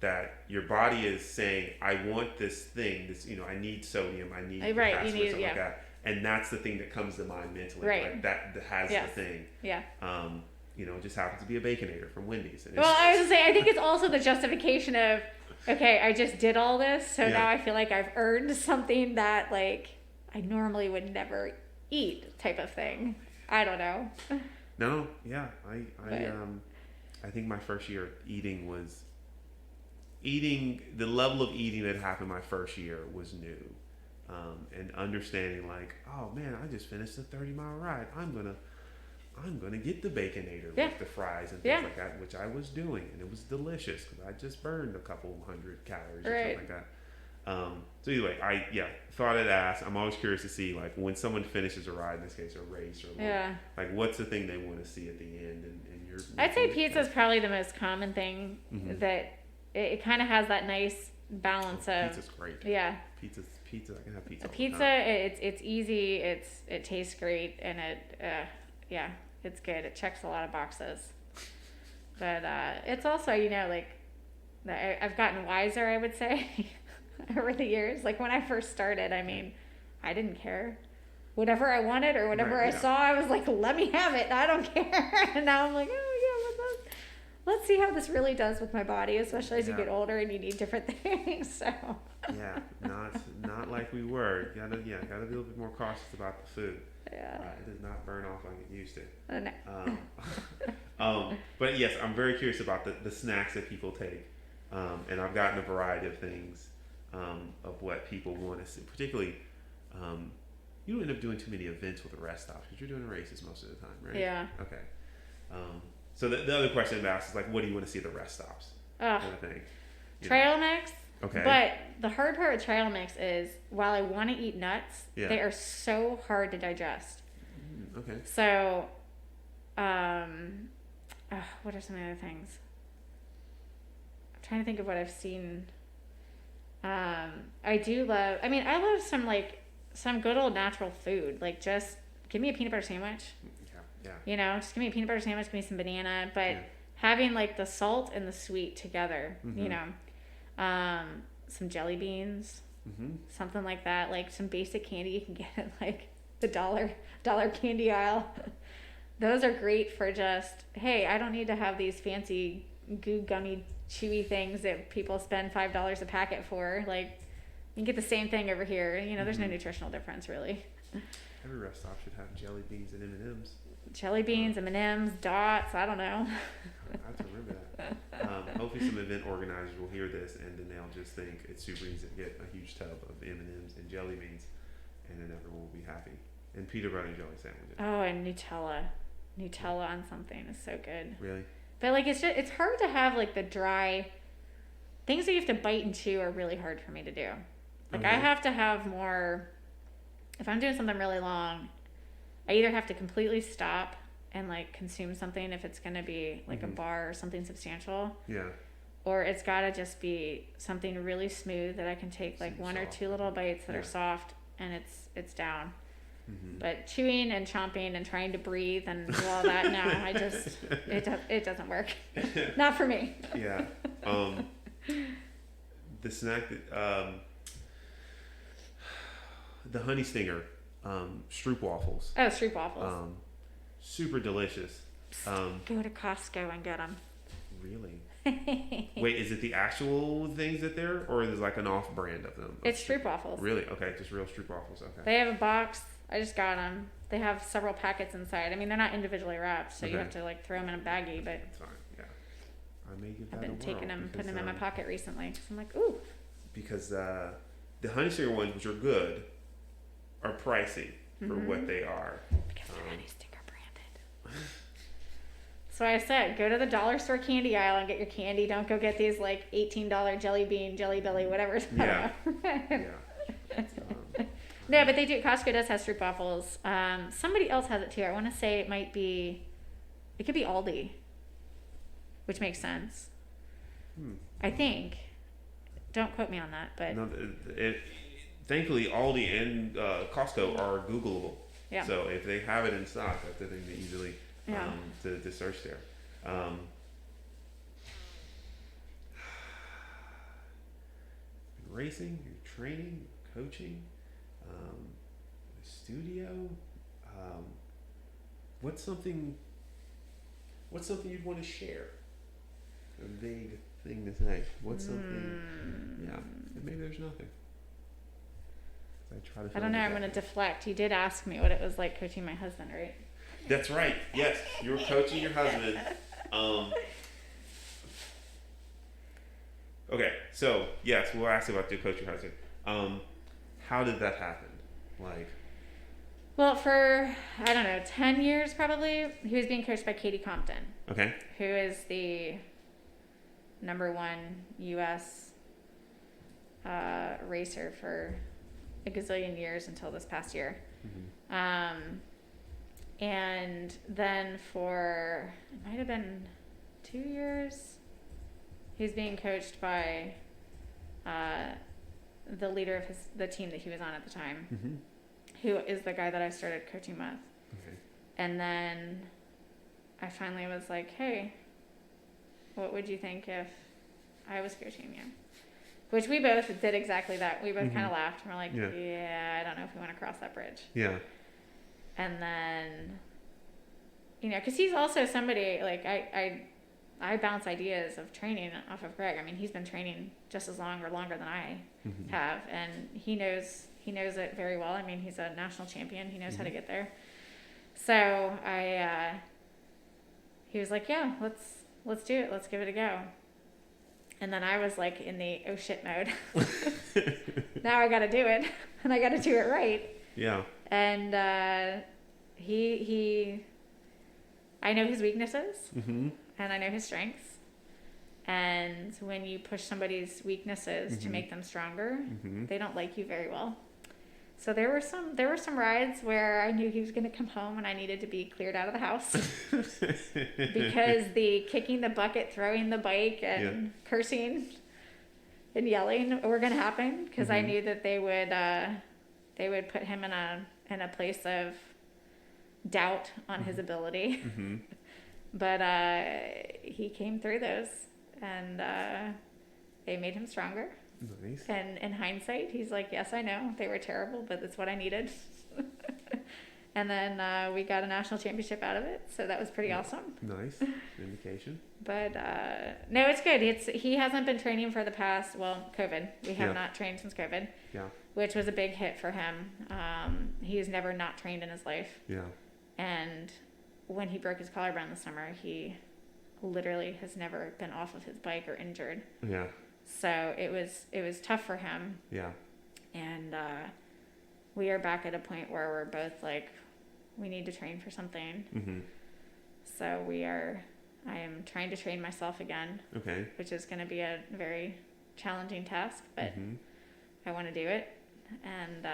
that your body is saying, I want this thing, I need sodium, I need potassium, something like that. and that's the thing that comes to mind mentally. Right. Like that has Yes. the thing. Yeah. It just happens to be a Baconator from Wendy's. And Well, I was gonna say, I think it's also the justification of, okay, I just did all this, so now I feel like I've earned something that like I normally would never eat, type of thing. I don't know. No, yeah, I think my first year eating the level of eating that happened my first year was new, and understanding like, oh man, I just finished a 30-mile ride. I'm gonna get the Baconator with the fries and things like that, which I was doing, and it was delicious because I just burned a couple hundred calories or something like that. So anyway, I thought I'd ask. I'm always curious to see like when someone finishes a ride, in this case a race or like what's the thing they want to see at the end. And I'd say pizza is probably the most common thing that it kind of has that nice balance of. Pizza's great. Yeah. Pizza. I can have pizza. Pizza, it's easy. It tastes great, and it's good. It checks a lot of boxes. But it's also like I've gotten wiser, I would say, over the years. Like when I first started, I mean, I didn't care. Whatever I wanted or whatever I saw, I was like, let me have it. I don't care. And now I'm like, oh yeah, let's see how this really does with my body, especially as you get older and you need different things. So. Yeah, not like we were. Gotta be a little bit more cautious about the food. Yeah. It does not burn off like it used to. No. But yes, I'm very curious about the snacks that people take, and I've gotten a variety of things of what people want to see. Particularly, you don't end up doing too many events with the rest stops because you're doing races most of the time, right? Yeah. Okay. So the other question I've asked is like, what do you want to see at the rest stops? Kind of thing. Trail mix. Okay. But the hard part with trail mix is while I want to eat nuts, they are so hard to digest. Okay. So, what are some other things? I'm trying to think of what I've seen. I love some good old natural food. Like just give me a peanut butter sandwich. Yeah. Just give me a peanut butter sandwich, give me some banana, but having like the salt and the sweet together, some jelly beans, something like that, like some basic candy you can get at like the dollar candy aisle. Those are great for just, hey, I don't need to have these fancy goo gummy chewy things that people spend $5 a packet for. Like you can get the same thing over here. There's no nutritional difference really. Every rest stop should have jelly beans and M&Ms. Jelly beans, M&Ms, dots. I don't know. I have to remember that. Hopefully some event organizers will hear this and then they'll just think it's super easy to get a huge tub of M&Ms and jelly beans, and then everyone will be happy. And peanut butter and jelly sandwiches. Oh, and Nutella on something is so good. Really? But like it's hard to have like the dry things that you have to bite and chew are really hard for me to do. Like I have to have more. If I'm doing something really long, I either have to completely stop and like consume something if it's gonna be like a bar or something substantial. Yeah. Or it's gotta just be something really smooth that I can take like one or two little bites that are soft and it's down. But chewing and chomping and trying to breathe and do all that, no, it doesn't work. Not for me. Yeah. The snack that the honey stinger, Stroop waffles. Oh, Stroop waffles. Super delicious. Go to Costco and get them. Really? Wait, is it the actual things that they're, or is it like an off brand of them? It's Stroop waffles. Really? Okay, just real Stroop waffles. Okay. They have a box. I just got them. They have several packets inside. I mean, they're not individually wrapped, so you have to like throw them in a baggie. But that's fine. Yeah. I may give that I've been a whirl taking them, because, putting them in my pocket recently. So I'm like, ooh. Because the honey stinger ones, which are good, are pricey for what they are. Because they're honey stinger branded. So I said, go to the dollar store candy aisle and get your candy. Don't go get these like $18 jelly bean, jelly belly, whatever. Yeah. No, but they do. Costco does have Stroop waffles. Somebody else has it too. I want to say it could be Aldi, which makes sense. I think. Don't quote me on that, but no, thankfully Aldi and Costco are Googleable. Yeah. So if they have it in stock, that's the thing to easily to search there. Racing, your training, coaching, studio. What's something you'd want to share? A vague thing to say. What's something? Yeah, and maybe there's nothing. I don't know. I'm going to deflect. You did ask me what it was like coaching my husband, right? That's right. Yes, you were coaching your husband. Okay, so yes, we'll ask about to coach your husband. How did that happen? Like, well, for I don't know, 10 years probably, he was being coached by Katie Compton. Okay. Who is the #1 U.S. Racer for a gazillion years until this past year. And then for, it might have been 2 years, he was being coached by the leader of the team that he was on at the time, who is the guy that I started coaching with. Okay. And then I finally was like, hey, what would you think if I was coaching you? Which we both did exactly that. We both kind of laughed and we're like, yeah, I don't know if we want to cross that bridge. Yeah. And then, you know, because he's also somebody, like, I bounce ideas of training off of Greg. I mean, he's been training just as long or longer than I have, and he knows it very well. I mean, he's a national champion. He knows how to get there. So he was like, yeah, let's do it. Let's give it a go. And then I was like in the oh shit mode. Now I got to do it, and I got to do it right. Yeah. And I know his weaknesses, and I know his strengths. And when you push somebody's weaknesses to make them stronger, they don't like you very well. So there were some rides where I knew he was going to come home and I needed to be cleared out of the house because the kicking the bucket, throwing the bike, and cursing and yelling were going to happen because I knew that they would put him in a place of doubt on his ability. But he came through those, and they made him stronger. Nice. And in hindsight, he's like, yes, I know they were terrible, but that's what I needed. And then we got a national championship out of it, so that was pretty awesome. Nice indication. But no, it's good. He hasn't been training for the past, COVID. We have not trained since COVID. Yeah. Which was a big hit for him. He's never not trained in his life. Yeah. And when he broke his collarbone this summer, he literally has never been off of his bike or injured. Yeah. So it was tough for him. Yeah. And we are back at a point where we're both like, we need to train for something. So I am trying to train myself again. Okay. Which is going to be a very challenging task, but I want to do it. And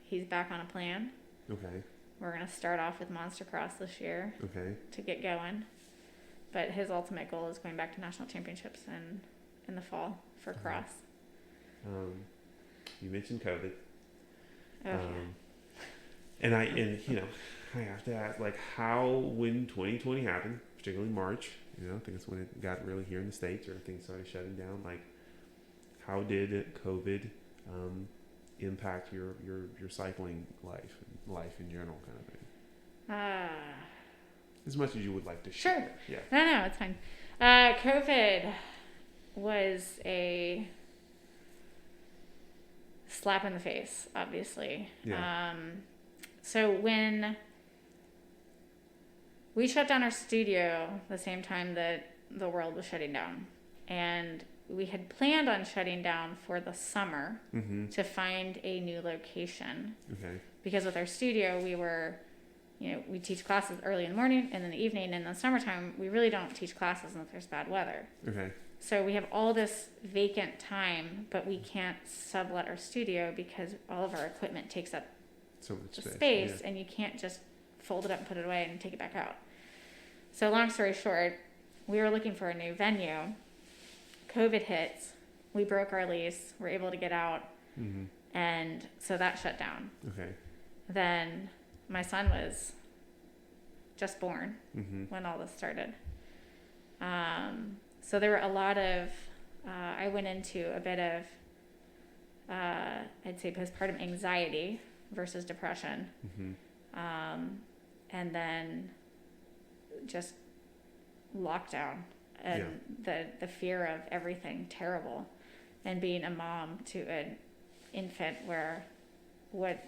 he's back on a plan. Okay. We're going to start off with Monster Cross this year. Okay. To get going. But his ultimate goal is going back to national championships in the fall for cross. You mentioned COVID. Oh, yeah. And I have to ask, like, when 2020 happened, particularly March, I think that's when it got really here in the States, or things started shutting down. Like, how did COVID impact your cycling life in general, kind of thing? As much as you would like to share. Sure. Yeah. No, it's fine. COVID was a slap in the face, obviously. Yeah. So when we shut down our studio the same time that the world was shutting down, and we had planned on shutting down for the summer to find a new location. Okay. Because with our studio, we teach classes early in the morning and in the evening, and in the summertime, we really don't teach classes unless there's bad weather. Okay. So we have all this vacant time, but we can't sublet our studio because all of our equipment takes up so much space, and you can't just fold it up and put it away and take it back out. So long story short, we were looking for a new venue. COVID hits. We broke our lease. We're able to get out. And so that shut down. Okay. Then my son was just born when all this started. So there were a lot of, I went into a bit of, I'd say postpartum anxiety versus depression. And then just lockdown and the fear of everything terrible, and being a mom to an infant where what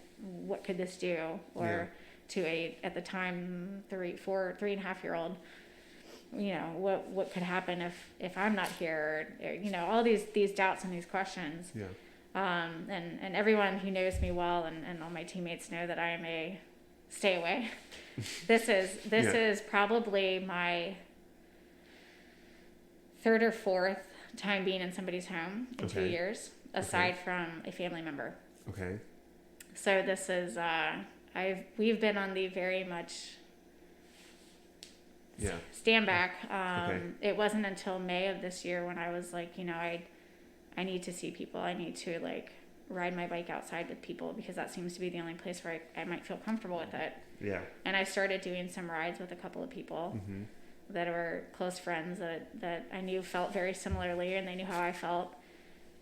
could this do, or to a, at the time, 3.5-year-old, you know, what could happen if I'm not here, or, you know, all these doubts and these questions. And everyone who knows me well, and all my teammates know that I am a stay away. This is probably my third or fourth time being in somebody's home in 2 years, aside from a family member. So this is we've been on the very much stand back. It wasn't until May of this year when I was like, you know, I need to see people. I need to like ride my bike outside with people, because that seems to be the only place where I might feel comfortable with it. And I started doing some rides with a couple of people that were close friends that I knew felt very similarly, and they knew how I felt.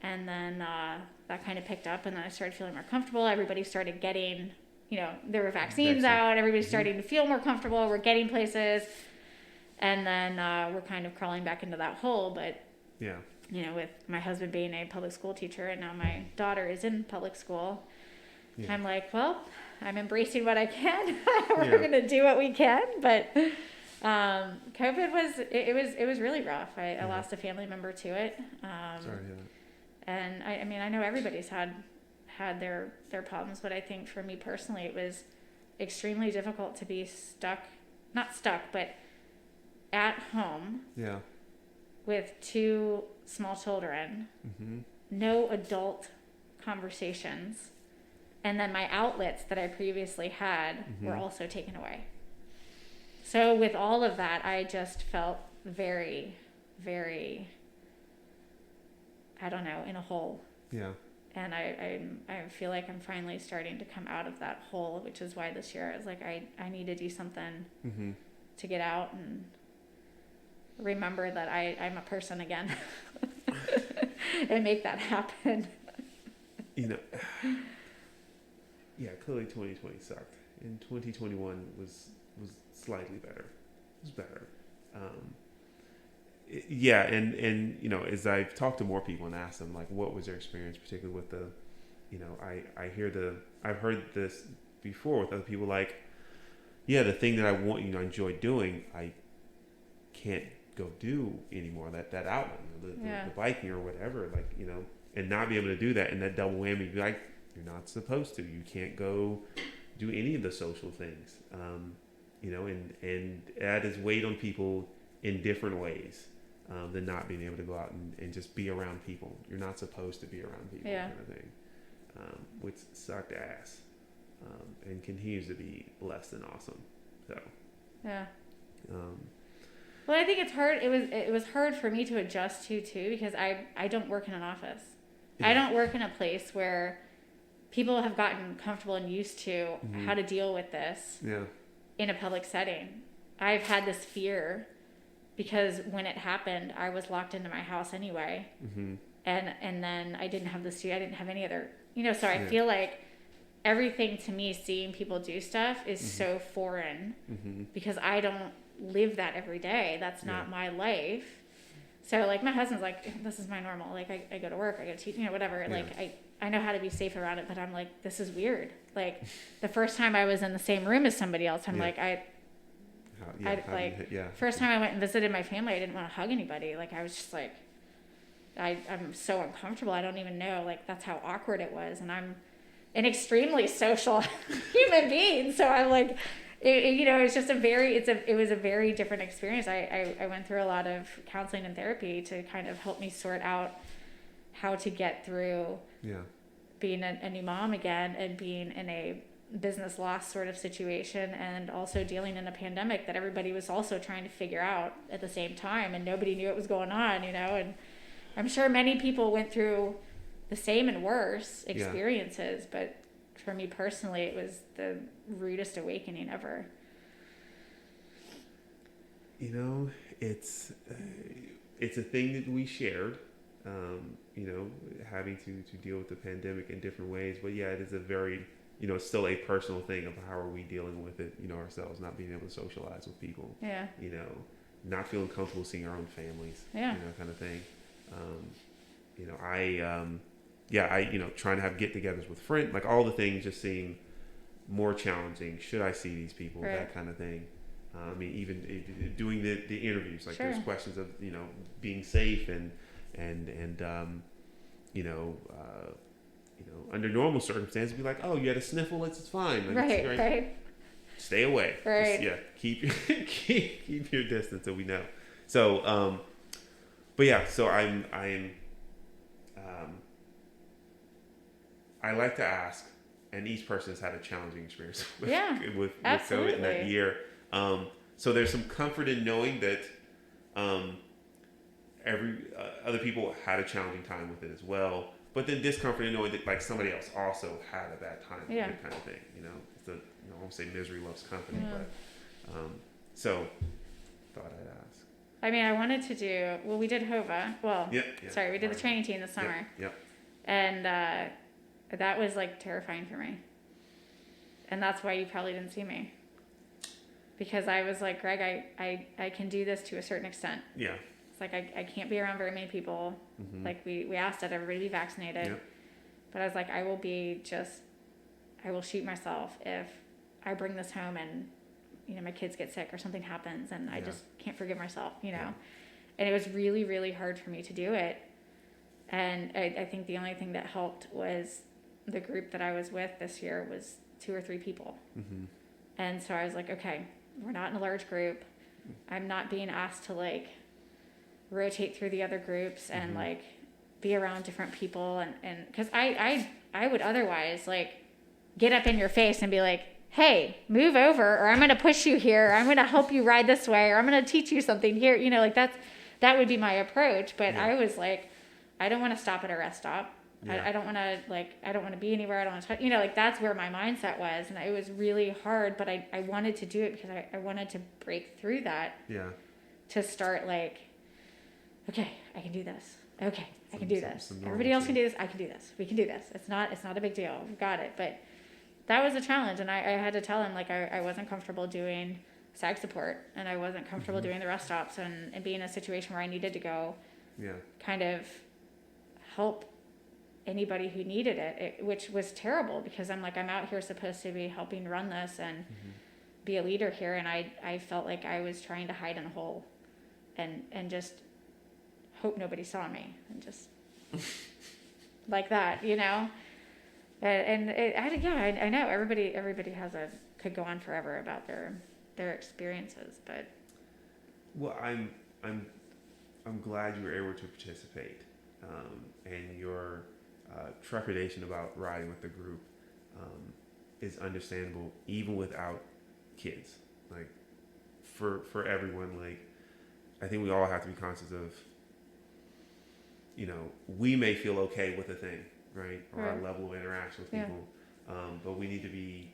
And then that kind of picked up, and then I started feeling more comfortable. Everybody started getting, you know, there were vaccines out. Everybody's starting to feel more comfortable. We're getting places. And then we're kind of crawling back into that hole. But, you know, with my husband being a public school teacher, and now my daughter is in public school, I'm like, well, I'm embracing what I can. We're going to do what we can. But COVID it was really rough. I lost a family member to it. Sorry to hear that. And I mean, I know everybody's had their problems, but I think for me personally, it was extremely difficult to be not stuck, but at home with 2 small children, no adult conversations, and then my outlets that I previously had were also taken away. So with all of that, I just felt very, very, I don't know, in a hole. And I feel like I'm finally starting to come out of that hole, which is why this year I was like, I need to do something to get out and remember that I'm a person again and make that happen. You know, clearly 2020 sucked, and 2021 was slightly better. It was better. And you know, as I've talked to more people and asked them like, what was their experience, particularly with the, you know, I've heard this before with other people, like, the thing that I enjoy doing, I can't go do anymore. That outlet, you know, the biking or whatever, like, you know, and not be able to do that, and that double whammy, be like, you're not supposed to. You can't go do any of the social things, you know, and that is weighed on people in different ways. Than not being able to go out and just be around people. You're not supposed to be around people, kind of thing, which sucked ass, and continues to be less than awesome. So, well, I think it's hard. It was hard for me to adjust to too, because I don't work in an office. I don't work in a place where people have gotten comfortable and used to how to deal with this in a public setting. I've had this fear, because when it happened, I was locked into my house anyway. And then I didn't have I didn't have any other, you know, so I feel like everything to me, seeing people do stuff is so foreign, because I don't live that every day. That's not my life. So like my husband's like, this is my normal. Like I go to work, I go to teach, you know, whatever. Like I know how to be safe around it, but I'm like, this is weird. Like the first time I was in the same room as somebody else, I'm like, first time I went and visited my family, I didn't want to hug anybody. Like I was just like, I'm so uncomfortable. I don't even know. Like that's how awkward it was. And I'm an extremely social human being. So I'm like, you know, it's just it was a very different experience. I went through a lot of counseling and therapy to kind of help me sort out how to get through being a new mom again, and being in a business loss sort of situation, and also dealing in a pandemic that everybody was also trying to figure out at the same time, and nobody knew what was going on, you know. And I'm sure many people went through the same and worse experiences, but for me personally, it was the rudest awakening ever. You know, it's a thing that we shared, you know, having to deal with the pandemic in different ways. But it is a very it's still a personal thing of how are we dealing with it, ourselves, not being able to socialize with people, Yeah. Not feeling comfortable seeing our own families, Yeah. kind of thing. Trying to have get-togethers with friends, like all the things just seem more challenging. Should I see these people? Right. That kind of thing. Even doing the interviews, like Sure. there's questions of being safe and under normal circumstances, be like, oh, you had a sniffle, it's fine. Like, Right. Stay away. Right. Just, keep your distance, so we know. So, but yeah, so I like to ask, and each person has had a challenging experience with COVID in that year. So there's some comfort in knowing that other people had a challenging time with it as well. But then discomfort in knowing that like somebody else also had a bad time with it, kind of thing. It's I won't say misery loves company, but so thought I'd ask. I mean, I wanted to do. Well, we did HOVA. Well, sorry, we did the training team this summer. Yep. And that was like terrifying for me. And that's why you probably didn't see me. Because I was like, Greg, I can do this to a certain extent. Yeah. It's like I can't be around very many people. Mm-hmm. Like we asked that everybody be vaccinated. Yep. But I was like, I will shoot myself if I bring this home and my kids get sick or something happens and I just can't forgive myself, Yeah. And it was really, really hard for me to do it. And I think the only thing that helped was the group that I was with this year was 2 or 3 people. Mm-hmm. And so I was like, okay, we're not in a large group. I'm not being asked to like rotate through the other groups and like be around different people. And cause I would otherwise like get up in your face and be like, hey, move over, or I'm going to push you here. Or I'm going to help you ride this way, or I'm going to teach you something here. Like that would be my approach. But I was like, I don't want to stop at a rest stop. Yeah. I don't want to be anywhere. I don't want to touch, that's where my mindset was. And it was really hard, but I wanted to do it because I wanted to break through that. Yeah. To start like, okay, I can do this. Okay, I can do this. Everybody else can do this. I can do this. We can do this. It's not a big deal. We've got it. But that was a challenge. And I had to tell him like, I wasn't comfortable doing SAG support and I wasn't comfortable doing the rest stops and being in a situation where I needed to go kind of help anybody who needed it, which was terrible because I'm like, I'm out here supposed to be helping run this and be a leader here. And I felt like I was trying to hide in a hole and just hope nobody saw me and just like that, and I know everybody could go on forever about their experiences, but I'm glad you were able to participate, and your trepidation about riding with the group is understandable even without kids. Like for everyone, like I think we all have to be conscious of we may feel okay with a thing, right? Or our level of interaction with people, but we need to be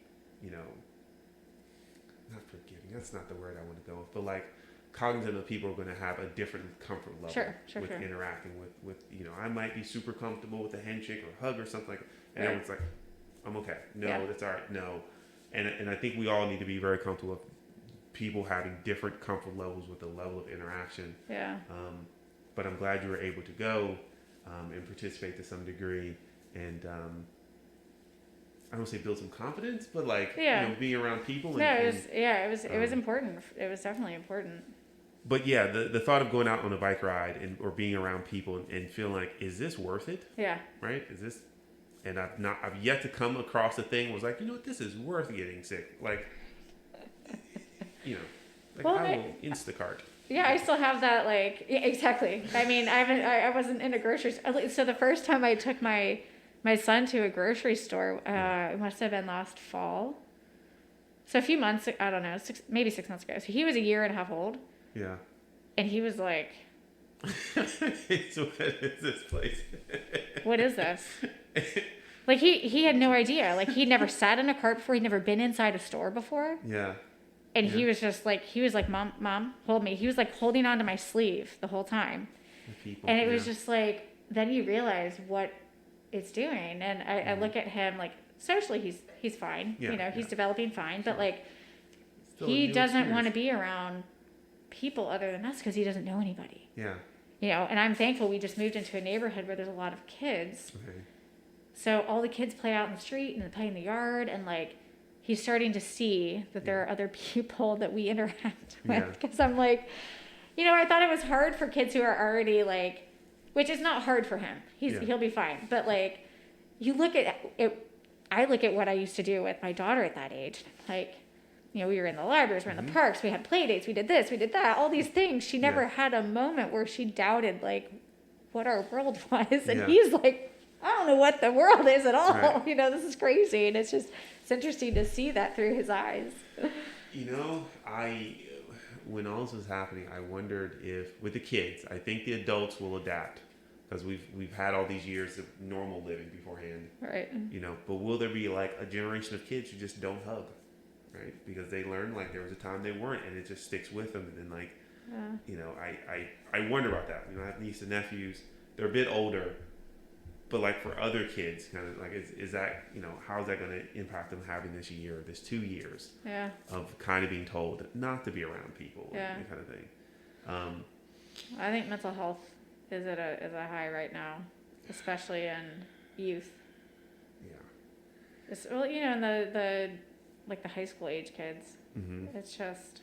not forgiving, that's not the word I want to go with, but like cognizant of people are going to have a different comfort level with interacting with I might be super comfortable with a handshake or a hug or something like that, and everyone's like, I'm okay, that's all right, no, and I think we all need to be very comfortable with people having different comfort levels with the level of interaction. But I'm glad you were able to go and participate to some degree, and I don't say build some confidence, but like being around people. It was important. It was definitely important. But the thought of going out on a bike ride or being around people and feeling like, is this worth it? Yeah. Right? Is this? And I've yet to come across a thing where was like, this is worth getting sick. Like, I will Instacart. Yeah, I still have that, exactly. I mean, I wasn't in a grocery store. So the first time I took my son to a grocery store, it must have been last fall. So a few months, I don't know, maybe 6 months ago. So he was 1.5 years old. Yeah. And he was like... So what is this place? What is this? Like, he had no idea. Like, he'd never sat in a cart before. He'd never been inside a store before. Yeah. And he was just like, Mom, hold me. He was like holding onto my sleeve the whole time. And it was just like, then you realize what it's doing. And I look at him like socially he's fine. Yeah, He's yeah. developing fine, but like Still a he new doesn't want to experience. be around people other than us because he doesn't know anybody. Yeah. And I'm thankful we just moved into a neighborhood where there's a lot of kids. Okay. So all the kids play out in the street and they play in the yard, and like he's starting to see that there are other people that we interact Yeah. with. Because I'm like, I thought it was hard for kids who are already like, which is not hard for him. He'll be fine. But like, you look at it. I look at what I used to do with my daughter at that age. Like, we were in the libraries, we were in the parks, we had play dates, we did this, we did that, all these things. She never had a moment where she doubted like what our world was. And he's like, I don't know what the world is at all. Right. This is crazy. And it's interesting to see that through his eyes. When all this was happening, I wondered if, with the kids, I think the adults will adapt because we've had all these years of normal living beforehand. Right. But will there be like a generation of kids who just don't hug, right? Because they learned like there was a time they weren't, and it just sticks with them. And like, I wonder about that. I have nieces and nephews. They're a bit older. But like for other kids, kind of like, is that, how is that going to impact them having this 2 years of kind of being told not to be around people and kind of thing. I think mental health is at a high right now, especially in youth. Yeah. It's, well, in the like the high school age kids, it's just,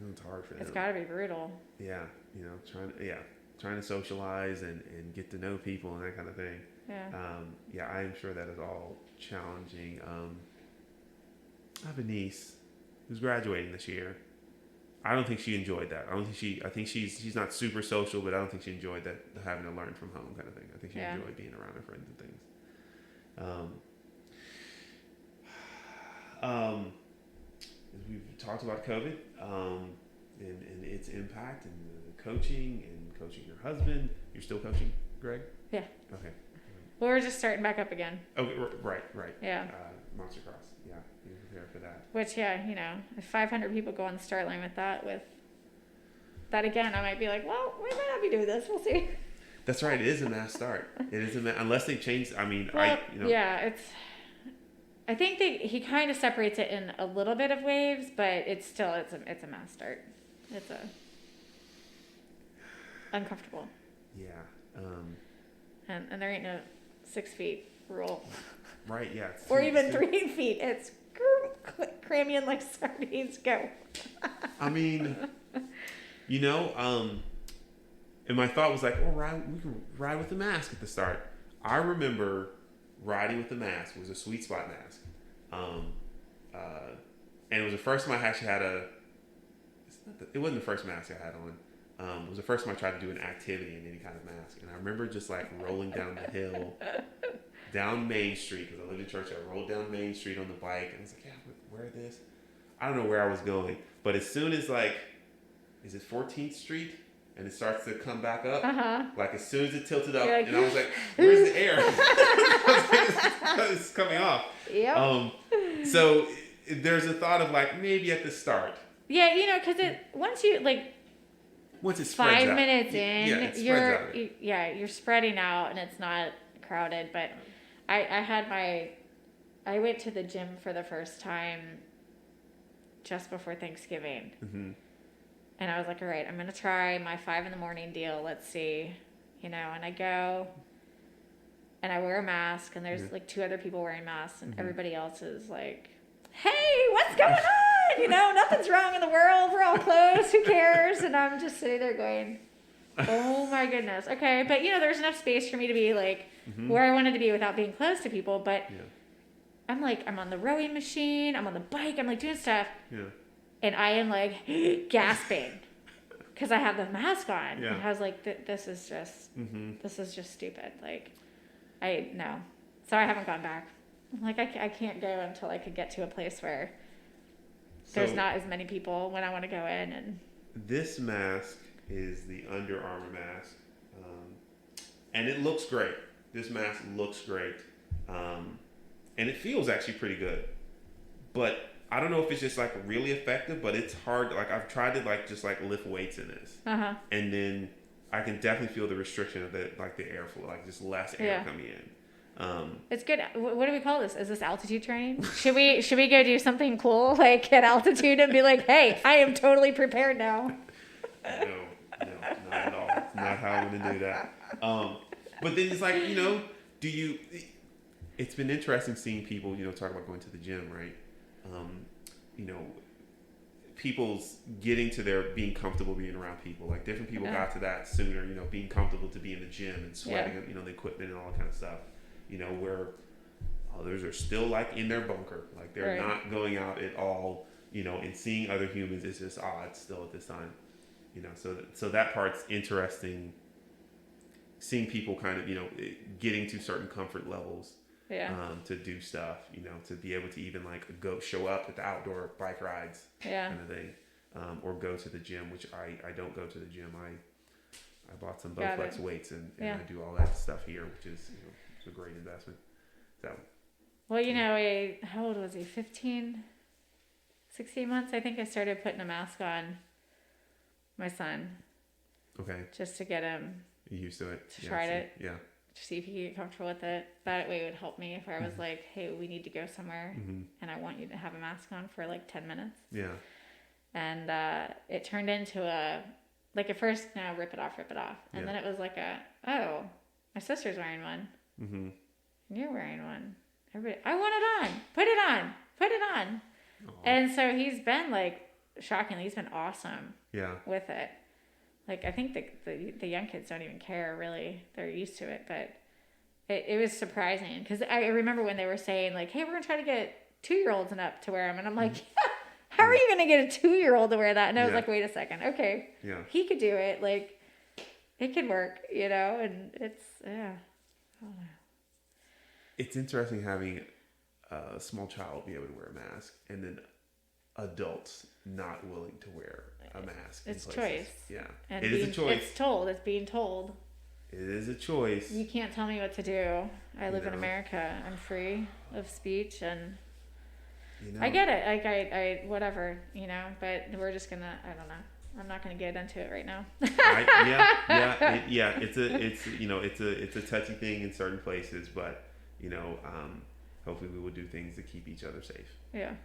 it's hard for them. It's got to be brutal. Yeah. Trying to socialize and get to know people and that kind of thing. Yeah. I'm sure that is all challenging. I have a niece who's graduating this year. I don't think she enjoyed that. I think she's not super social, but I don't think she enjoyed that, having to learn from home kind of thing. I think she enjoyed being around her friends and things. We've talked about COVID and its impact and coaching your husband. You're still coaching, Greg? Yeah. Okay. Well, we're just starting back up again. Okay, right. Yeah. Monster Cross. Yeah, you're prepared for that. Which, if 500 people go on the start line with that again, I might be like, well, we might not be doing this. We'll see. That's right. It is a mass start. It is unless they change. I mean, Yeah, I think he kind of separates it in a little bit of waves, but it's a mass start. It's uncomfortable. Yeah. And there ain't no 6 feet rule. Right. Yeah. Or even 3 feet. It's cram you in like sardines. Go. I mean, and my thought was like, we can ride with the mask at the start. I remember riding with the mask. It was a sweet spot mask. And it was the first time I actually had it wasn't the first mask I had on. It was the first time I tried to do an activity in any kind of mask. And I remember just like rolling down the hill, down Main Street, because I lived in church. I rolled down Main Street on the bike, and I was like, where is this? I don't know where I was going. But as soon as is it 14th Street? And it starts to come back up. Like as soon as it tilted up, and I was like, where's the air? It's coming off. Yep. So there's a thought of like, maybe at the start. Yeah, because once it spreads 5 out. minutes in, it spreads out. you're spreading out and it's not crowded. But I went to the gym for the first time just before Thanksgiving. Mm-hmm. And I was like, all right, I'm going to try my 5 a.m. deal. Let's see, and I go and I wear a mask, and there's like 2 other people wearing masks, and everybody else is like, hey, what's going on? Nothing's wrong in the world. We're all close. Who cares? And I'm just sitting there going, oh my goodness. Okay. But there's enough space for me to be like where I wanted to be without being close to people. But I'm like, I'm on the rowing machine. I'm on the bike. I'm like doing stuff. Yeah. And I am like gasping because I have the mask on. Yeah. And I was like, this is just stupid. Like, no. So I haven't gone back. I'm like, I can't go until I could get to a place where there's not as many people when I want to go in. And this mask is the Under Armour mask. And it looks great. This mask looks great. And it feels actually pretty good. But I don't know if it's just like really effective, but it's hard. Like I've tried to just lift weights in this. And then I can definitely feel the restriction of the airflow, like just less air coming in. It's good. What do we call this? Is this altitude training? Should we go do something cool like at altitude and be like, hey, I am totally prepared now? No, not at all. It's not how I'm going to do that. But then it's like, it's been interesting seeing people, talk about going to the gym, right? People's getting to their being comfortable being around people. Like different people got to that sooner, being comfortable to be in the gym and sweating, the equipment and all that kind of stuff. Where others are still like in their bunker. Like they're not going out at all, and seeing other humans is just odd still at this time. So that part's interesting. Seeing people kind of, getting to certain comfort levels. To do stuff, to be able to even like go show up at the outdoor bike rides kind of thing, or go to the gym, which I don't go to the gym. I bought some Bowflex weights and I do all that stuff here, which is it's a great investment. So, well, how old was he? 15, 16 months. I think I started putting a mask on my son. Okay. Just to get him used to it. Tried it. Yeah. To see if he get comfortable with it. That way it would help me if I was like, hey, we need to go somewhere and I want you to have a mask on for like 10 minutes. Yeah. And it turned into at first, no, rip it off. And then it was like oh, my sister's wearing one. Mm-hmm. And you're wearing one. Everybody, I want it on. Put it on. Aww. And so he's been like, shockingly, he's been awesome with it. Like, I think the young kids don't even care, really. They're used to it. But it was surprising. Because I remember when they were saying, like, hey, we're going to try to get 2-year-olds and up to wear them. And I'm like, how are you going to get a 2-year-old to wear that? And I was like, wait a second. Okay. Yeah. He could do it. Like, it could work, And it's, I don't know. It's interesting having a small child be able to wear a mask. And then adults not willing to wear a mask. It's choice. Yeah. And it is a choice. It's being told. It is a choice. You can't tell me what to do. I live in America. I'm free of speech and I get it. Like I whatever, but we're just gonna, I don't know. I'm not gonna get into it right now. It's a touchy thing in certain places, but hopefully we will do things to keep each other safe. Yeah.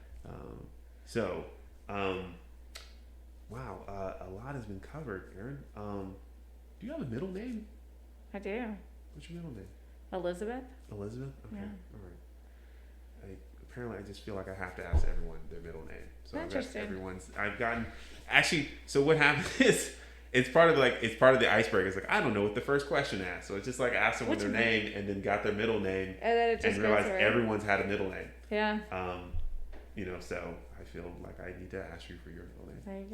Wow, a lot has been covered, Erin. Do you have a middle name? I do. What's your middle name? Elizabeth. Elizabeth? Okay, yeah. All right. Apparently I just feel like I have to ask everyone their middle name. So so what happened is, it's part of the icebreaker. It's like, I don't know what the first question asked. So it's just like I asked someone their name and then got their middle name and realized everyone's had a middle name. Yeah. So I feel like I need to ask you for your middle name. There you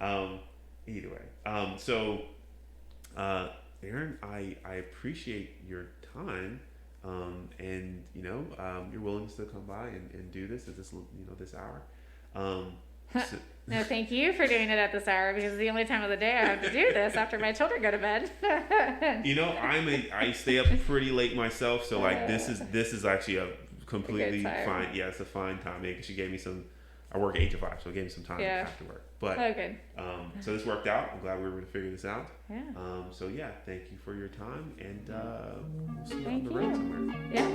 go. Either way. Erin, I appreciate your time, and your willingness to come by and do this at this hour. No, thank you for doing it at this hour, because it's the only time of the day I have to do this after my children go to bed. I stay up pretty late myself, so like this is actually a completely fine. Yeah, it's a fine time because she gave me some. I work 8 to 5, so it gave me some time after work. But good. So this worked out. I'm glad we were able to figure this out. Yeah. Thank you for your time, and we'll see you on the road somewhere. Yeah.